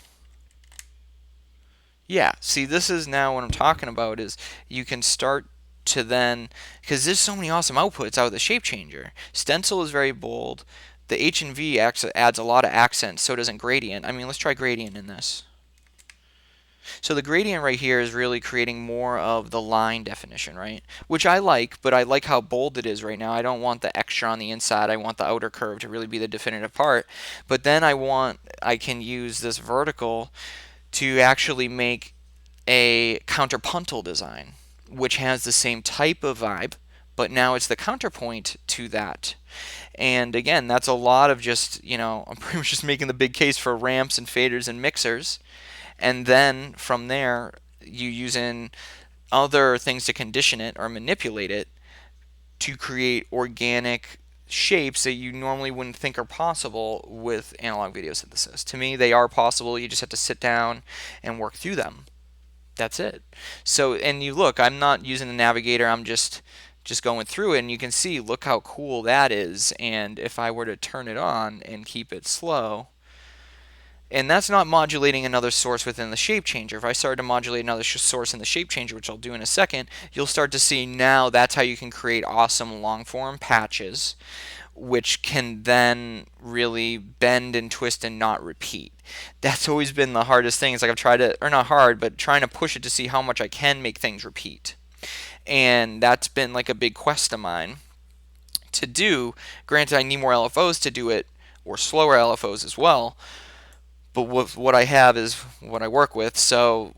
Yeah, see, this is now what I'm talking about, is you can start to then, because there's so many awesome outputs out of the shape changer. Stencil is very bold. the H and V adds a lot of accent, so doesn't gradient. I mean, let's try gradient in this. So the gradient right here is really creating more of the line definition, right? Which I like, but I like how bold it is right now. I don't want the extra on the inside. I want the outer curve to really be the definitive part. But then I can use this vertical to actually make a counterpuntal design, which has the same type of vibe, but now it's the counterpoint to that. And again, that's a lot of just, I'm pretty much just making the big case for ramps and faders and mixers. And then from there, you use in other things to condition it or manipulate it to create organic shapes that you normally wouldn't think are possible with analog video synthesis. To me, they are possible. You just have to sit down and work through them. That's it. So, and you look, I'm not using the navigator. I'm just going through it, and you can see, look how cool that is. And if I were to turn it on and keep it slow, and that's not modulating another source within the shape changer. If I started to modulate another source in the shape changer, which I'll do in a second, you'll start to see now that's how you can create awesome long form patches, which can then really bend and twist and not repeat. That's always been the hardest thing. It's like I've tried to, or not hard, but trying to push it to see how much I can make things repeat. And that's been like a big quest of mine to do. Granted, I need more LFOs to do it, or slower LFOs as well. But what I have is what I work with, so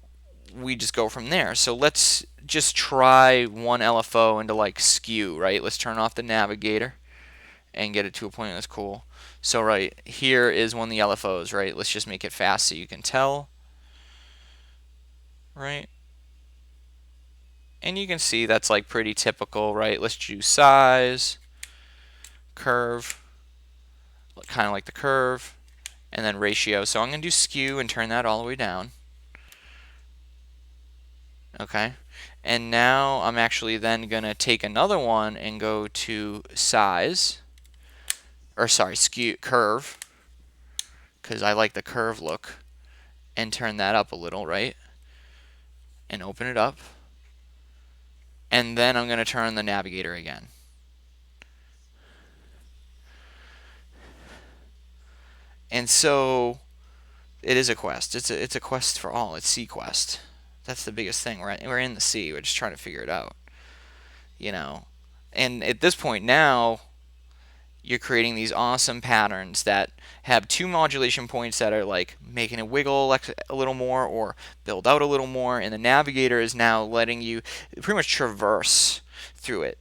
we just go from there. So let's just try one LFO into like skew, right? Let's turn off the navigator and get it to a point that's cool. So right here is one of the LFOs, right? Let's just make it fast so you can tell, right? And you can see that's like pretty typical, right? Let's choose size, curve, kind of like the curve, and then ratio. So I'm going to do skew and turn that all the way down. Okay. And now I'm actually then going to take another one and go to size, or sorry, skew, curve, because I like the curve look, and turn that up a little, right? And open it up. And then I'm going to turn the navigator again. And so it is a quest. It's a quest for all. It's sea quest. That's the biggest thing. We're in the sea. We're just trying to figure it out. And at this point now, you're creating these awesome patterns that have two modulation points that are like making it wiggle a little more or build out a little more, and the navigator is now letting you pretty much traverse through it.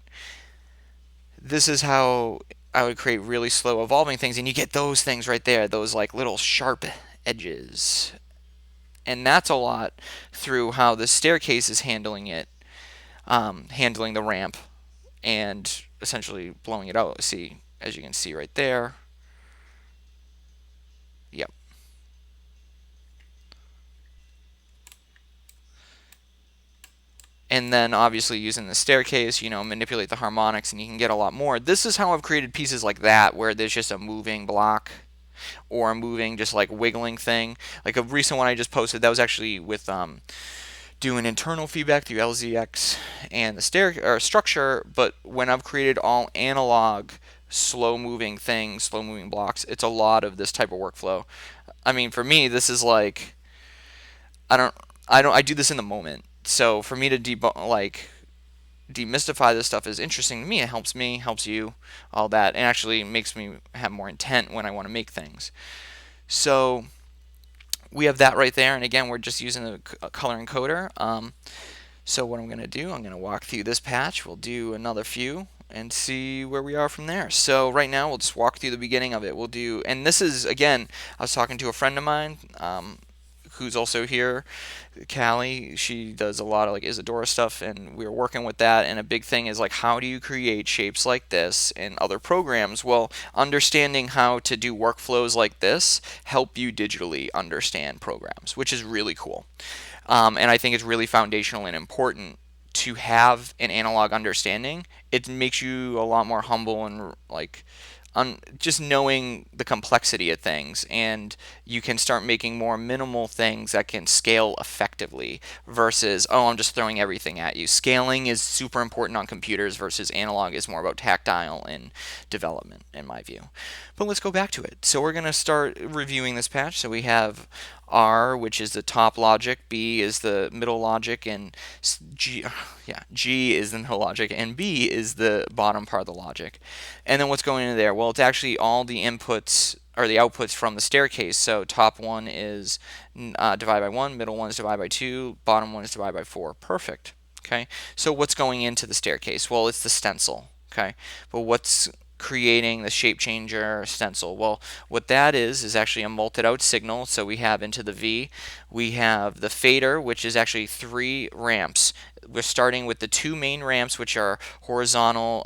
This is how I would create really slow evolving things, and you get those things right there, those like little sharp edges. And that's a lot through how the staircase is handling it, handling the ramp, and essentially blowing it out. See, as you can see right there. Yep. And then obviously using the staircase, manipulate the harmonics, and you can get a lot more. This is how I've created pieces like that, where there's just a moving block or a moving, just like wiggling thing. Like a recent one I just posted, that was actually with doing internal feedback through LZX and the structure. But when I've created all analog, slow moving things, slow moving blocks, it's a lot of this type of workflow. I mean, for me, this is like, I do this in the moment. So for me to demystify this stuff is interesting to me. It helps me, helps you, all that, and actually makes me have more intent when I want to make things. So we have that right there, and again, we're just using the color encoder. So what I'm going to do, I'm going to walk through this patch. We'll do another few and see where we are from there. So right now, we'll just walk through the beginning of it. We'll do, and this is, again, I was talking to a friend of mine who's also here, Callie. She does a lot of like Isadora stuff, and we were working with that. And a big thing is like, how do you create shapes like this in other programs? Well, understanding how to do workflows like this help you digitally understand programs, which is really cool. And I think it's really foundational and important to have an analog understanding. It makes you a lot more humble and like just knowing the complexity of things, and you can start making more minimal things that can scale effectively versus, oh, I'm just throwing everything at you. Scaling is super important on computers versus analog is more about tactile and development, in my view. But let's go back to it. So we're going to start reviewing this patch. So we have R, which is the top logic, B is the middle logic, and G is the middle logic, and B is the bottom part of the logic. And then what's going into there? Well, it's actually all the inputs or the outputs from the staircase. So top one is divided by 1, middle one is divided by 2, bottom one is divided by 4. Perfect. Okay. So what's going into the staircase? Well, it's the stencil. Okay. But what's creating the shape changer stencil? Well, what that is actually a multed out signal. So we have into the V, we have the fader, which is actually 3 ramps. We're starting with the 2 main ramps, which are horizontal,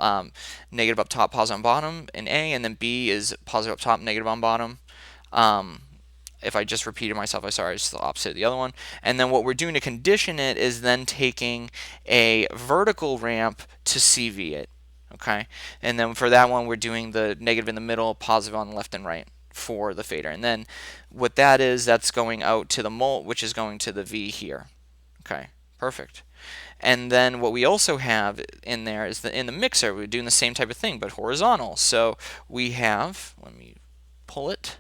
negative up top, positive on bottom in A, and then B is positive up top, negative on bottom. If I just repeated myself, I'm sorry, it's the opposite of the other one. And then what we're doing to condition it is then taking a vertical ramp to CV it. Okay, and then for that one, we're doing the negative in the middle, positive on the left and right for the fader. And then what that is, that's going out to the mult, which is going to the V here. Okay, perfect. And then what we also have in there is in the mixer, we're doing the same type of thing, but horizontal. So we have, let me pull it.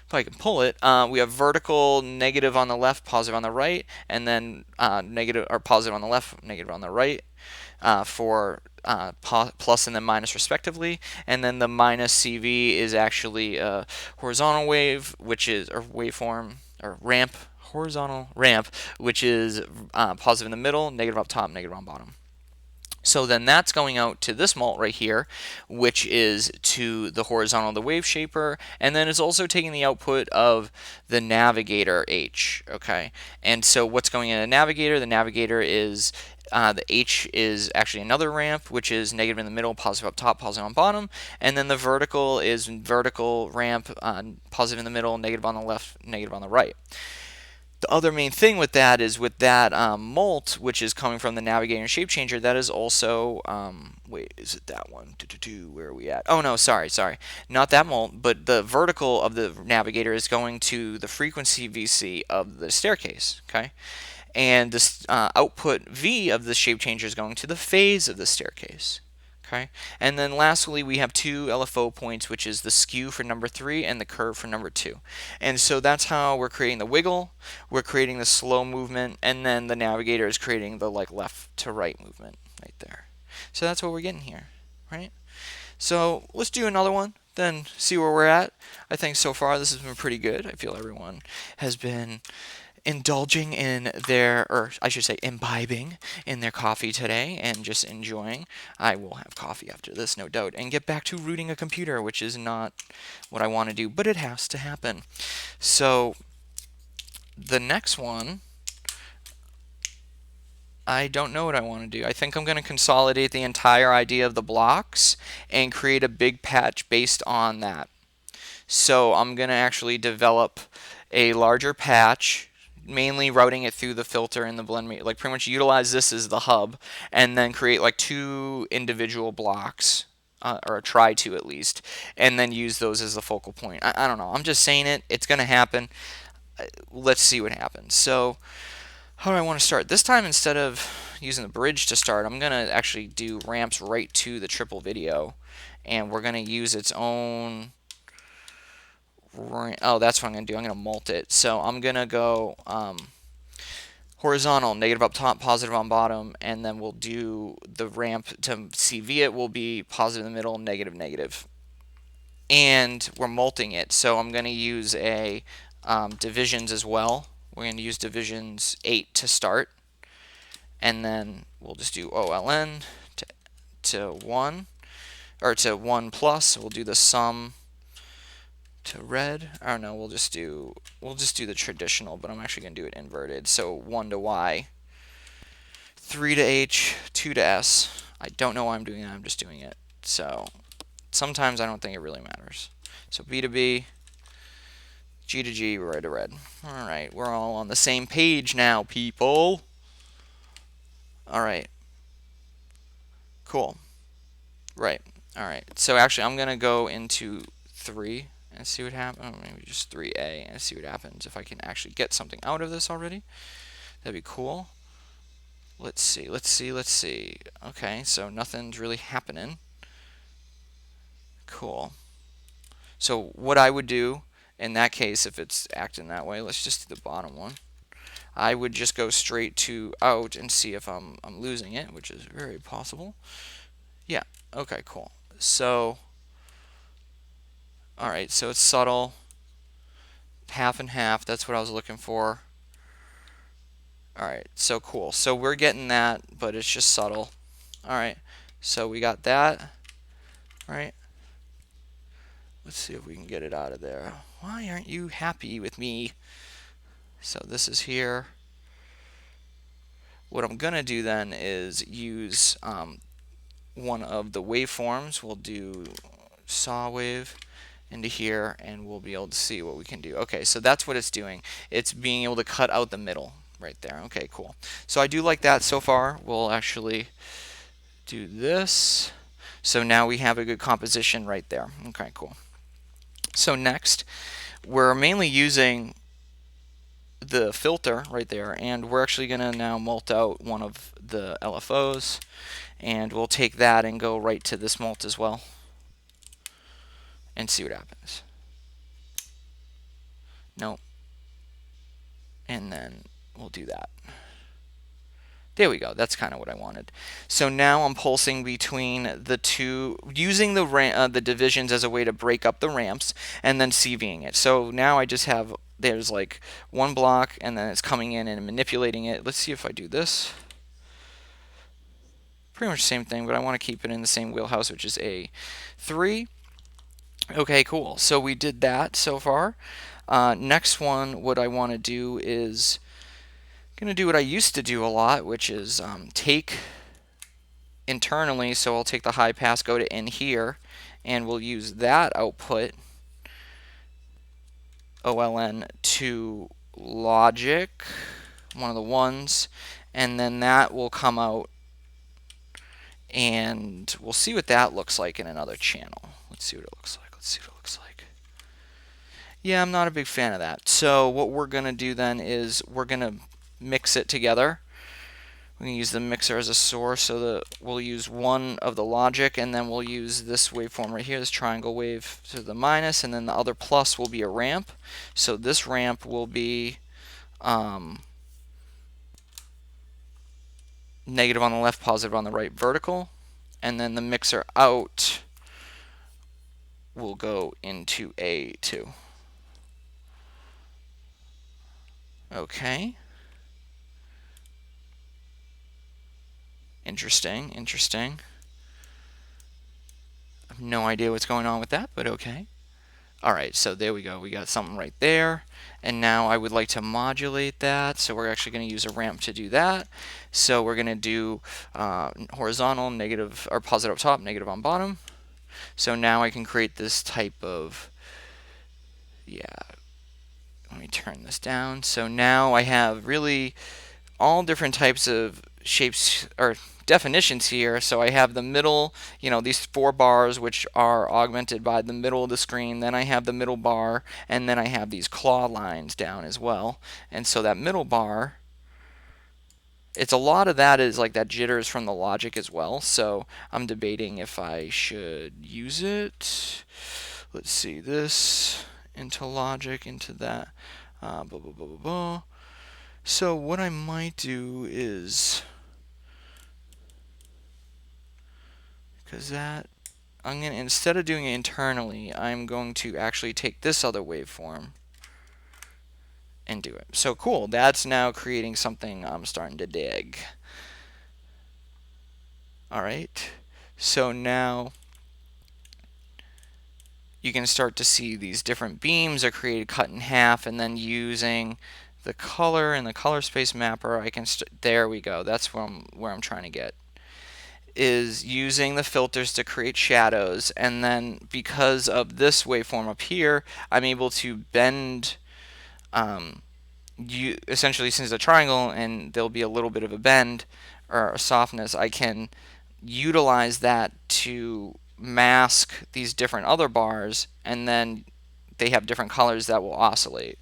If I can pull it, we have vertical, negative on the left, positive on the right, and then negative or positive on the left, negative on the right for plus and then minus respectively. And then the minus CV is actually a horizontal wave, which is, or waveform, or ramp, horizontal ramp, which is positive in the middle, negative up top, negative on bottom. So then that's going out to this mult right here, which is to the horizontal of the wave shaper, and then it's also taking the output of the navigator H. Okay, and so what's going in the navigator? The navigator is the H is actually another ramp, which is negative in the middle, positive up top, positive on bottom, and then the vertical is vertical ramp, positive in the middle, negative on the left, negative on the right. The other main thing with that is with that mult, which is coming from the navigator and shape changer, that is also, wait, is it that one? Where are we at? Oh no, sorry, not that mult, but the vertical of the navigator is going to the frequency VC of the staircase, okay? And this output V of the shape changer is going to the phase of the staircase. Okay, and then lastly we have 2 LFO points, which is the skew for number 3 and the curve for number 2. And so that's how we're creating the wiggle, we're creating the slow movement, and then the navigator is creating the like left to right movement right there. So that's what we're getting here, right? So let's do another one, then see where we're at. I think so far this has been pretty good. I feel everyone has been indulging in their, or I should say imbibing in their coffee today and just enjoying. I will have coffee after this, no doubt, and get back to rooting a computer, which is not what I want to do, but it has to happen. So the next one, I don't know what I want to do. I think I'm going to consolidate the entire idea of the blocks and create a big patch based on that. So I'm going to actually develop a larger patch, mainly routing it through the filter and the blend, like pretty much utilize this as the hub, and then create like 2 individual blocks, or try to at least, and then use those as the focal point. I don't know. I'm just saying it. It's going to happen. Let's see what happens. So how do I want to start? This time, instead of using the bridge to start, I'm going to actually do ramps right to the triple video, and we're going to use its own. Oh, that's what I'm going to do. I'm going to mult it. So I'm going to go horizontal, negative up top, positive on bottom, and then we'll do the ramp to CV it will be positive in the middle, negative, negative. And we're multing it. So I'm going to use a divisions as well. We're going to use divisions 8 to start. And then we'll just do OLN to 1, or to 1 plus. We'll do the sum to red. I don't know, we'll just do the traditional, but I'm actually going to do it inverted. So 1 to Y, 3 to H, 2 to S. I don't know why I'm doing that, I'm just doing it. So sometimes I don't think it really matters. So B to B, G to G, red to red. Alright, we're all on the same page now, people. Alright. Cool. Right. Alright, so actually I'm going to go into 3 and see what happens. Oh, maybe just 3A and see what happens if I can actually get something out of this already. That'd be cool. Let's see, let's see, let's see. Okay, so nothing's really happening. Cool. So what I would do in that case, if it's acting that way, let's just do the bottom one. I would just go straight to out and see if I'm losing it, which is very possible. Yeah, okay, cool. So, alright, so it's subtle. Half and half, that's what I was looking for. Alright, so cool. So we're getting that, but it's just subtle. Alright, so we got that. Alright. Let's see if we can get it out of there. Why aren't you happy with me? So this is here. What I'm going to do then is use one of the waveforms. We'll do saw wave into here, and we'll be able to see what we can do. Okay, so that's what it's doing. It's being able to cut out the middle right there. Okay, cool. So I do like that so far. We'll actually do this. So now we have a good composition right there. Okay, cool. So next, we're mainly using the filter right there, and we're actually going to now mult out one of the LFOs, and we'll take that and go right to this mult as well and see what happens. Nope. And then we'll do that. There we go. That's kind of what I wanted. So now I'm pulsing between the two, using the divisions as a way to break up the ramps, and then CVing it. So now I just have, there's like one block, and then it's coming in and manipulating it. Let's see if I do this. Pretty much the same thing, but I want to keep it in the same wheelhouse, which is A3. Okay, cool. So we did that so far. Next one, what I want to do is going to do what I used to do a lot, which is take internally. So I'll take the high pass, go to in here, and we'll use that output OLN to logic, one of the ones, and then that will come out, and we'll see what that looks like in another channel. Let's see what it looks like. Let's see what it looks like. Yeah, I'm not a big fan of that. So what we're going to do then is we're going to mix it together. We can use the mixer as a source, so that we'll use one of the logic, and then we'll use this waveform right here, this triangle wave to the minus, and then the other plus will be a ramp. So this ramp will be negative on the left, positive on the right, vertical, and then the mixer out will go into A2. Okay. Interesting, interesting. I have no idea what's going on with that, but okay. Alright, so there we go. We got something right there. And now I would like to modulate that. So we're actually going to use a ramp to do that. So we're going to do horizontal, negative, or positive up top, negative on bottom. So now I can create this type of, yeah, let me turn this down. So now I have really all different types of shapes or definitions here. So I have the middle, these 4 bars which are augmented by the middle of the screen. Then I have the middle bar, and then I have these claw lines down as well. And so that middle bar, it's a lot of that is like that jitters from the logic as well. So I'm debating if I should use it. Let's see, this into logic, into that. Blah, blah, blah, blah, blah. So what I might do is, because that, I'm going to, instead of doing it internally, I'm going to actually take this other waveform and do it. So cool, that's now creating something I'm starting to dig. Alright, so now you can start to see these different beams are created, cut in half, and then using the color and the color space mapper, I can, there we go, that's where I'm trying to get, is using the filters to create shadows, and then because of this waveform up here, I'm able to bend, essentially since it's a triangle and there'll be a little bit of a bend or a softness, I can utilize that to mask these different other bars, and then they have different colors that will oscillate.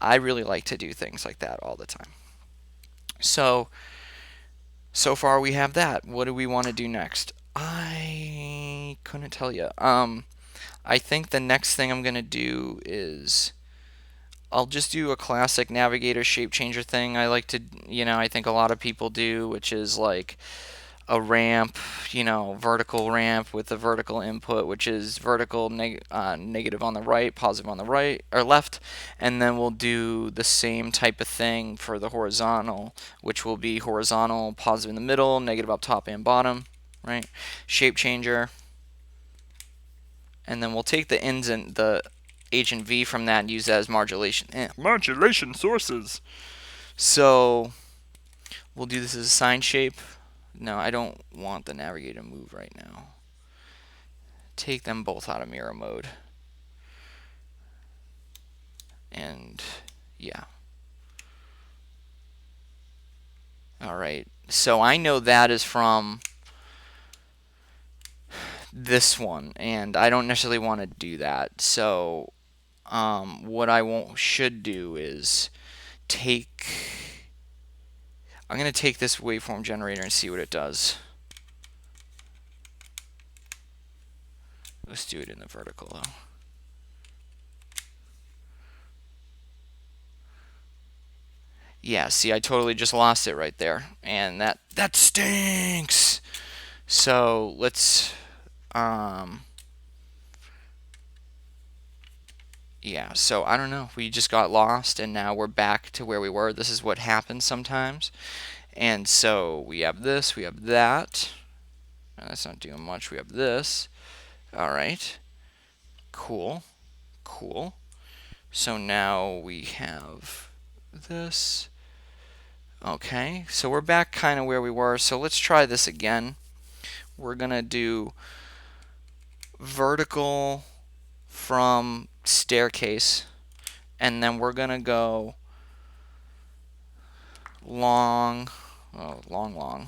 I really like to do things like that all the time. So far we have that. What do we want to do next? I couldn't tell you. I think the next thing I'm going to do is I'll just do a classic navigator shape changer thing. I like to, I think a lot of people do, which is like a ramp, vertical ramp with a vertical input, which is vertical negative on the right, positive on the right or left, and then we'll do the same type of thing for the horizontal, which will be horizontal, positive in the middle, negative up top and bottom, right? Shape changer, and then we'll take the ends and the H and V from that and use that as modulation. Modulation sources. So we'll do this as a sine shape. No, I don't want the navigator to move right now. Take them both out of mirror mode. And yeah. Alright, so I know that is from this one, and I don't necessarily want to do that. So what I should do is I'm going to take this waveform generator and see what it does. Let's do it in the vertical though. Yeah, see, I totally just lost it right there, and that stinks. So let's yeah, so I don't know, we just got lost and now we're back to where we were. This is what happens sometimes. And so we have this, we have that, and that's not doing much. We have this. All right, cool. So now we have this. Okay, so we're back kind of where we were. So let's try this again. We're gonna do vertical from staircase, and then we're gonna go long. Long.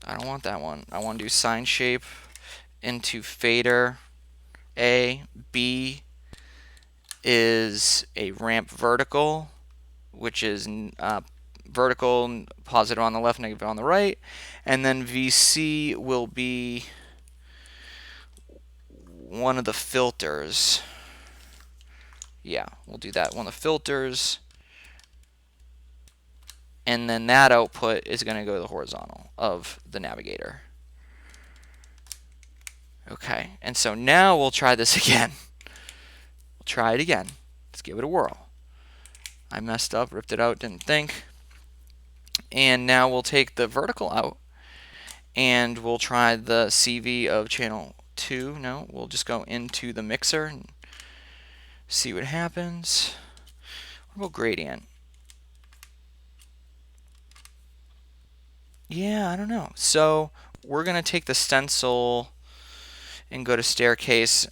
I don't want that one. I want to do sine shape into fader. A. B is a ramp vertical, which is vertical, positive on the left, negative on the right. And then VC will be one of the filters. Yeah, we'll do that. One of the filters. And then that output is going to go to the horizontal of the navigator. Okay, and so now we'll try this again. We'll try it again. Let's give it a whirl. I messed up, ripped it out, didn't think. And now we'll take the vertical out, and we'll try the CV of channel 2. No, we'll just go into the mixer and see what happens. What about gradient? Yeah, I don't know. So we're going to take the stencil and go to staircase,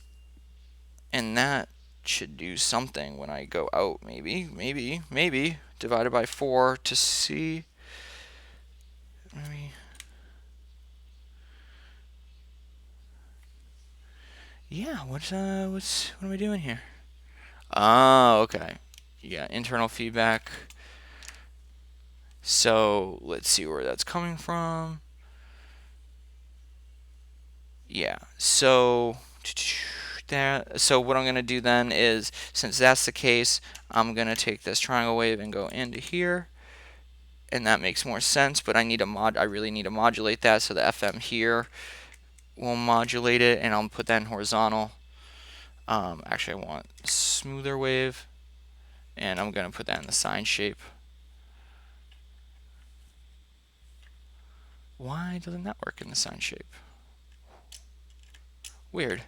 and that should do something when I go out. Maybe divided by 4 to see. Maybe. Yeah, what am I doing here? Oh, okay. Yeah, internal feedback. So let's see where that's coming from. Yeah, so what I'm going to do then is, since that's the case, I'm going to take this triangle wave and go into here, and that makes more sense, but I really need to modulate that, so the FM here will modulate it, and I'll put that in horizontal. Actually, I want smoother wave, and I'm going to put that in the sine shape. Why doesn't that work in the sine shape? Weird.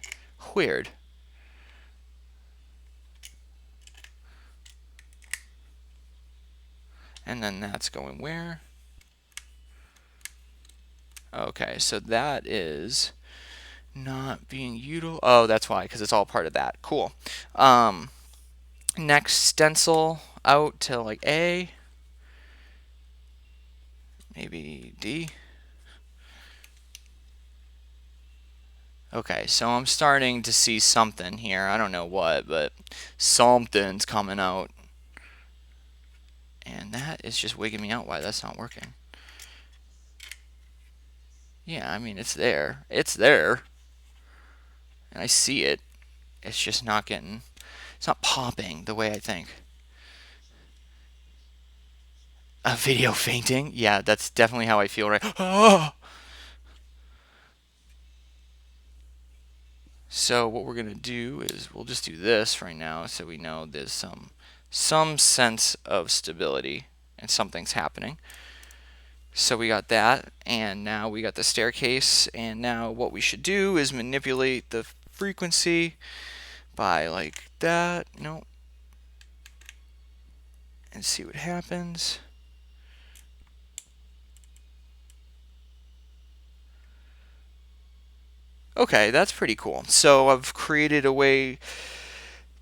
And then that's going where? Okay, so that is not being utilized. Oh, that's why, because it's all part of that. Cool. Next, stencil out to like A, maybe D. Okay, so I'm starting to see something here. I don't know what, but something's coming out. And that is just wigging me out why that's not working. Yeah, I mean, it's there. It's there. And I see it. It's just not getting, it's not popping the way I think. A video fainting? Yeah, that's definitely how I feel right. Oh! So what we're going to do is we'll just do this right now so we know there's some sense of stability and something's happening. So we got that, and now we got the staircase, and now what we should do is manipulate the frequency by like that, no, and see what happens. Okay, that's pretty cool. So I've created a way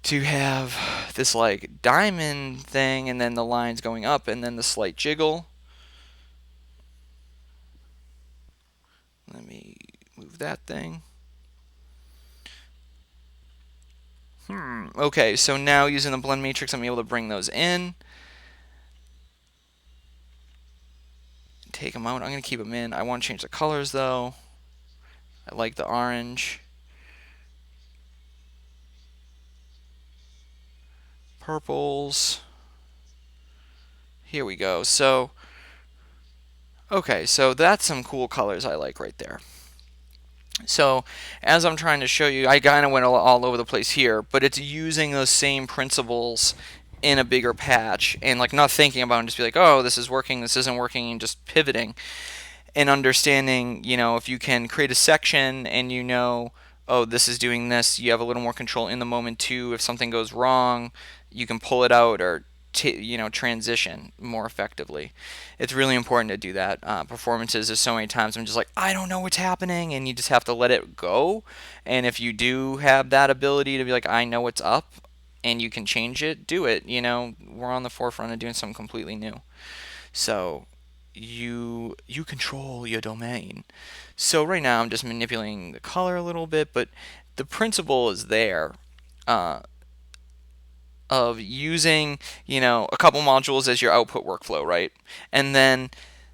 to have this like diamond thing, and then the lines going up, and then the slight jiggle. Let me move that thing. Okay, so now using the blend matrix, I'm able to bring those in. Take them out. I'm going to keep them in. I want to change the colors though. I like the orange. Purples. Here we go. So, okay, so that's some cool colors I like right there. So, as I'm trying to show you, I kind of went all over the place here, but it's using those same principles in a bigger patch and like not thinking about it and just be like, oh, this is working, this isn't working, and just pivoting and understanding, you know, if you can create a section and you know, oh, this is doing this, you have a little more control in the moment too. If something goes wrong, you can pull it out or you know, transition more effectively. It's really important to do that. Performances, there's so many times I'm just like, I don't know what's happening, and you just have to let it go. And if you do have that ability to be like, I know what's up, and you can change it, do it. You know, we're on the forefront of doing something completely new. So you control your domain. So right now I'm just manipulating the color a little bit, but the principle is there. Of using, you know, a couple modules as your output workflow, right? And then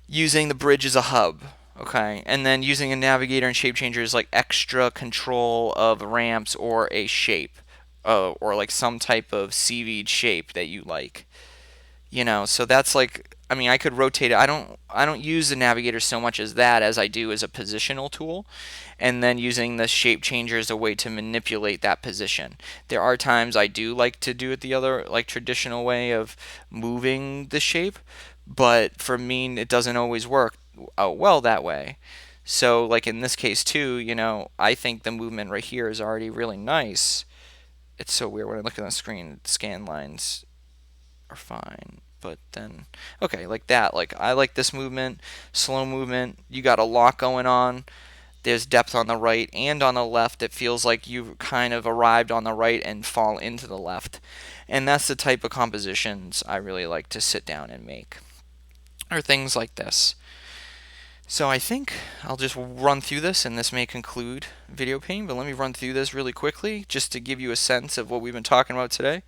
using the bridge as a hub, okay? And then using a navigator and shape changer as like extra control of ramps or a shape, or like some type of CV'd shape that you like. You know, so that's like, I mean, I could rotate it. I don't use the navigator so much as that as I do as a positional tool, and then using the shape changer as a way to manipulate that position. There are times I do like to do it the other like traditional way of moving the shape, but for me it doesn't always work out well that way. So like in this case too, you know, I think the movement right here is already really nice. It's so weird when I look at the screen, scan lines are fine. But then, okay, like that. Like, I like this movement, slow movement. You got a lot going on. There's depth on the right and on the left. It feels like you've kind of arrived on the right and fall into the left. And that's the type of compositions I really like to sit down and make, or things like this. So I think I'll just run through this, and this may conclude video painting, but let me run through this really quickly just to give you a sense of what we've been talking about today.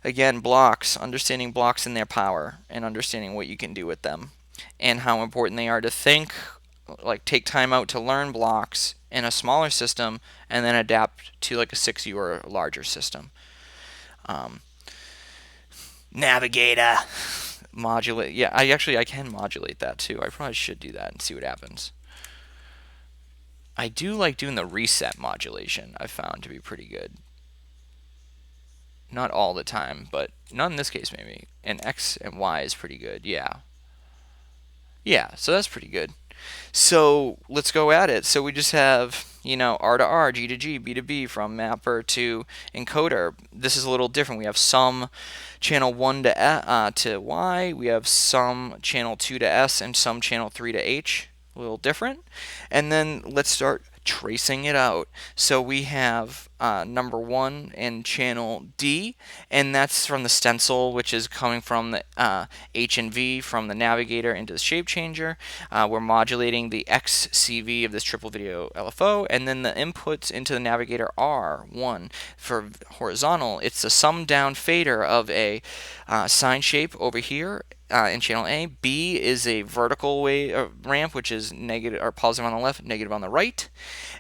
Again, blocks, understanding blocks and their power, and understanding what you can do with them, and how important they are to think, like take time out to learn blocks in a smaller system, and then adapt to like a 6U or larger system. Navigator, modulate. Yeah, I can modulate that too. I probably should do that and see what happens. I do like doing the reset modulation. I found to be pretty good. Not all the time, but not in this case maybe. And X and Y is pretty good, yeah. Yeah, so that's pretty good. So let's go at it. So we just have, you know, R to R, G to G, B to B, from mapper to encoder. This is a little different. We have some channel 1 to Y, we have some channel 2 to S, and some channel 3 to H. A little different. And then let's start tracing it out. So we have number 1 in channel D, and that's from the stencil, which is coming from the H and V from the navigator into the shape changer. We're modulating the XCV of this triple video LFO, and then the inputs into the navigator are 1 for horizontal. It's a sum down fader of a sine shape over here in channel A. B is a vertical ramp, which is negative or positive on the left, negative on the right.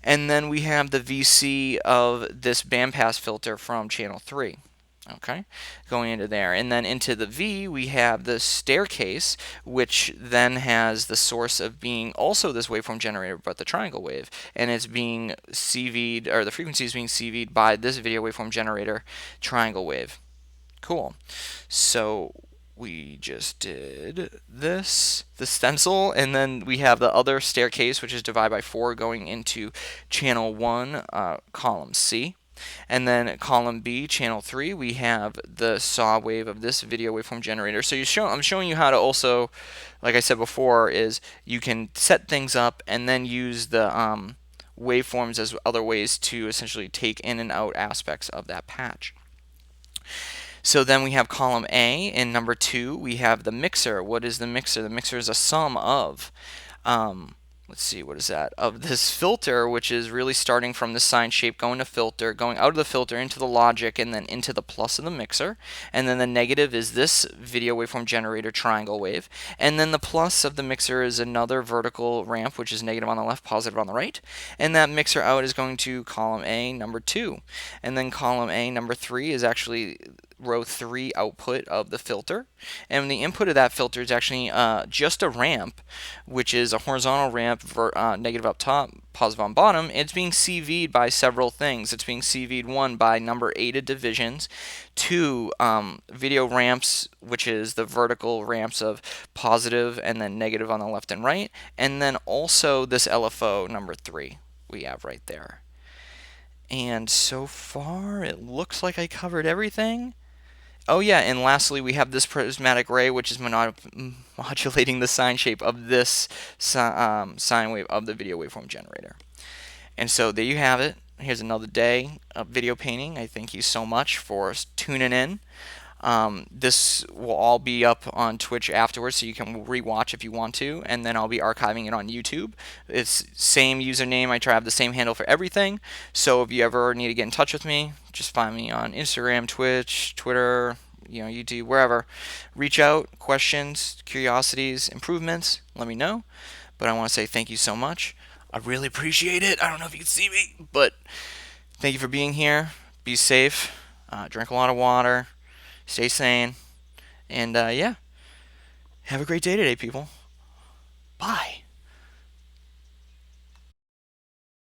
And then we have the VC of this bandpass filter from channel 3. Okay, going into there. And then into the V, we have the staircase, which then has the source of being also this waveform generator, but the triangle wave. And it's being CV'd, or the frequency is being CV'd by this video waveform generator triangle wave. Cool. So we just did this, the stencil, and then we have the other staircase, which is divided by 4, going into channel 1, column C. And then column B, channel 3, we have the saw wave of this video waveform generator. So I'm showing you how to also, like I said before, is you can set things up and then use the waveforms as other ways to essentially take in and out aspects of that patch. So then we have column A. In number 2, we have the mixer. What is the mixer? The mixer is a sum of, let's see, what is that? Of this filter, which is really starting from the sine shape, going to filter, going out of the filter into the logic, and then into the plus of the mixer. And then the negative is this video waveform generator triangle wave. And then the plus of the mixer is another vertical ramp, which is negative on the left, positive on the right. And that mixer out is going to column A, number 2. And then column A, number 3 is actually row 3 output of the filter, and the input of that filter is actually just a ramp, which is a horizontal ramp, negative up top, positive on bottom. It's being CV'd by several things. It's being CV'd, 1, by number 8 of divisions, 2, video ramps, which is the vertical ramps of positive and then negative on the left and right, and then also this LFO number 3 we have right there. And so far it looks like I covered everything. Oh yeah, and lastly we have this prismatic ray, which is modulating the sine shape of this sine wave of the video waveform generator. And so there you have it. Here's another day of video painting. I thank you so much for tuning in. This will all be up on Twitch afterwards, so you can rewatch if you want to, and then I'll be archiving it on YouTube. It's same username. I try to have the same handle for everything, so if you ever need to get in touch with me, just find me on Instagram, Twitch, Twitter, YouTube, wherever. Reach out, questions, curiosities, improvements, let me know. But I want to say thank you so much. I really appreciate it. I don't know if you can see me, but thank you for being here. Be safe. Drink a lot of water. Stay sane, and yeah, have a great day today, people. Bye.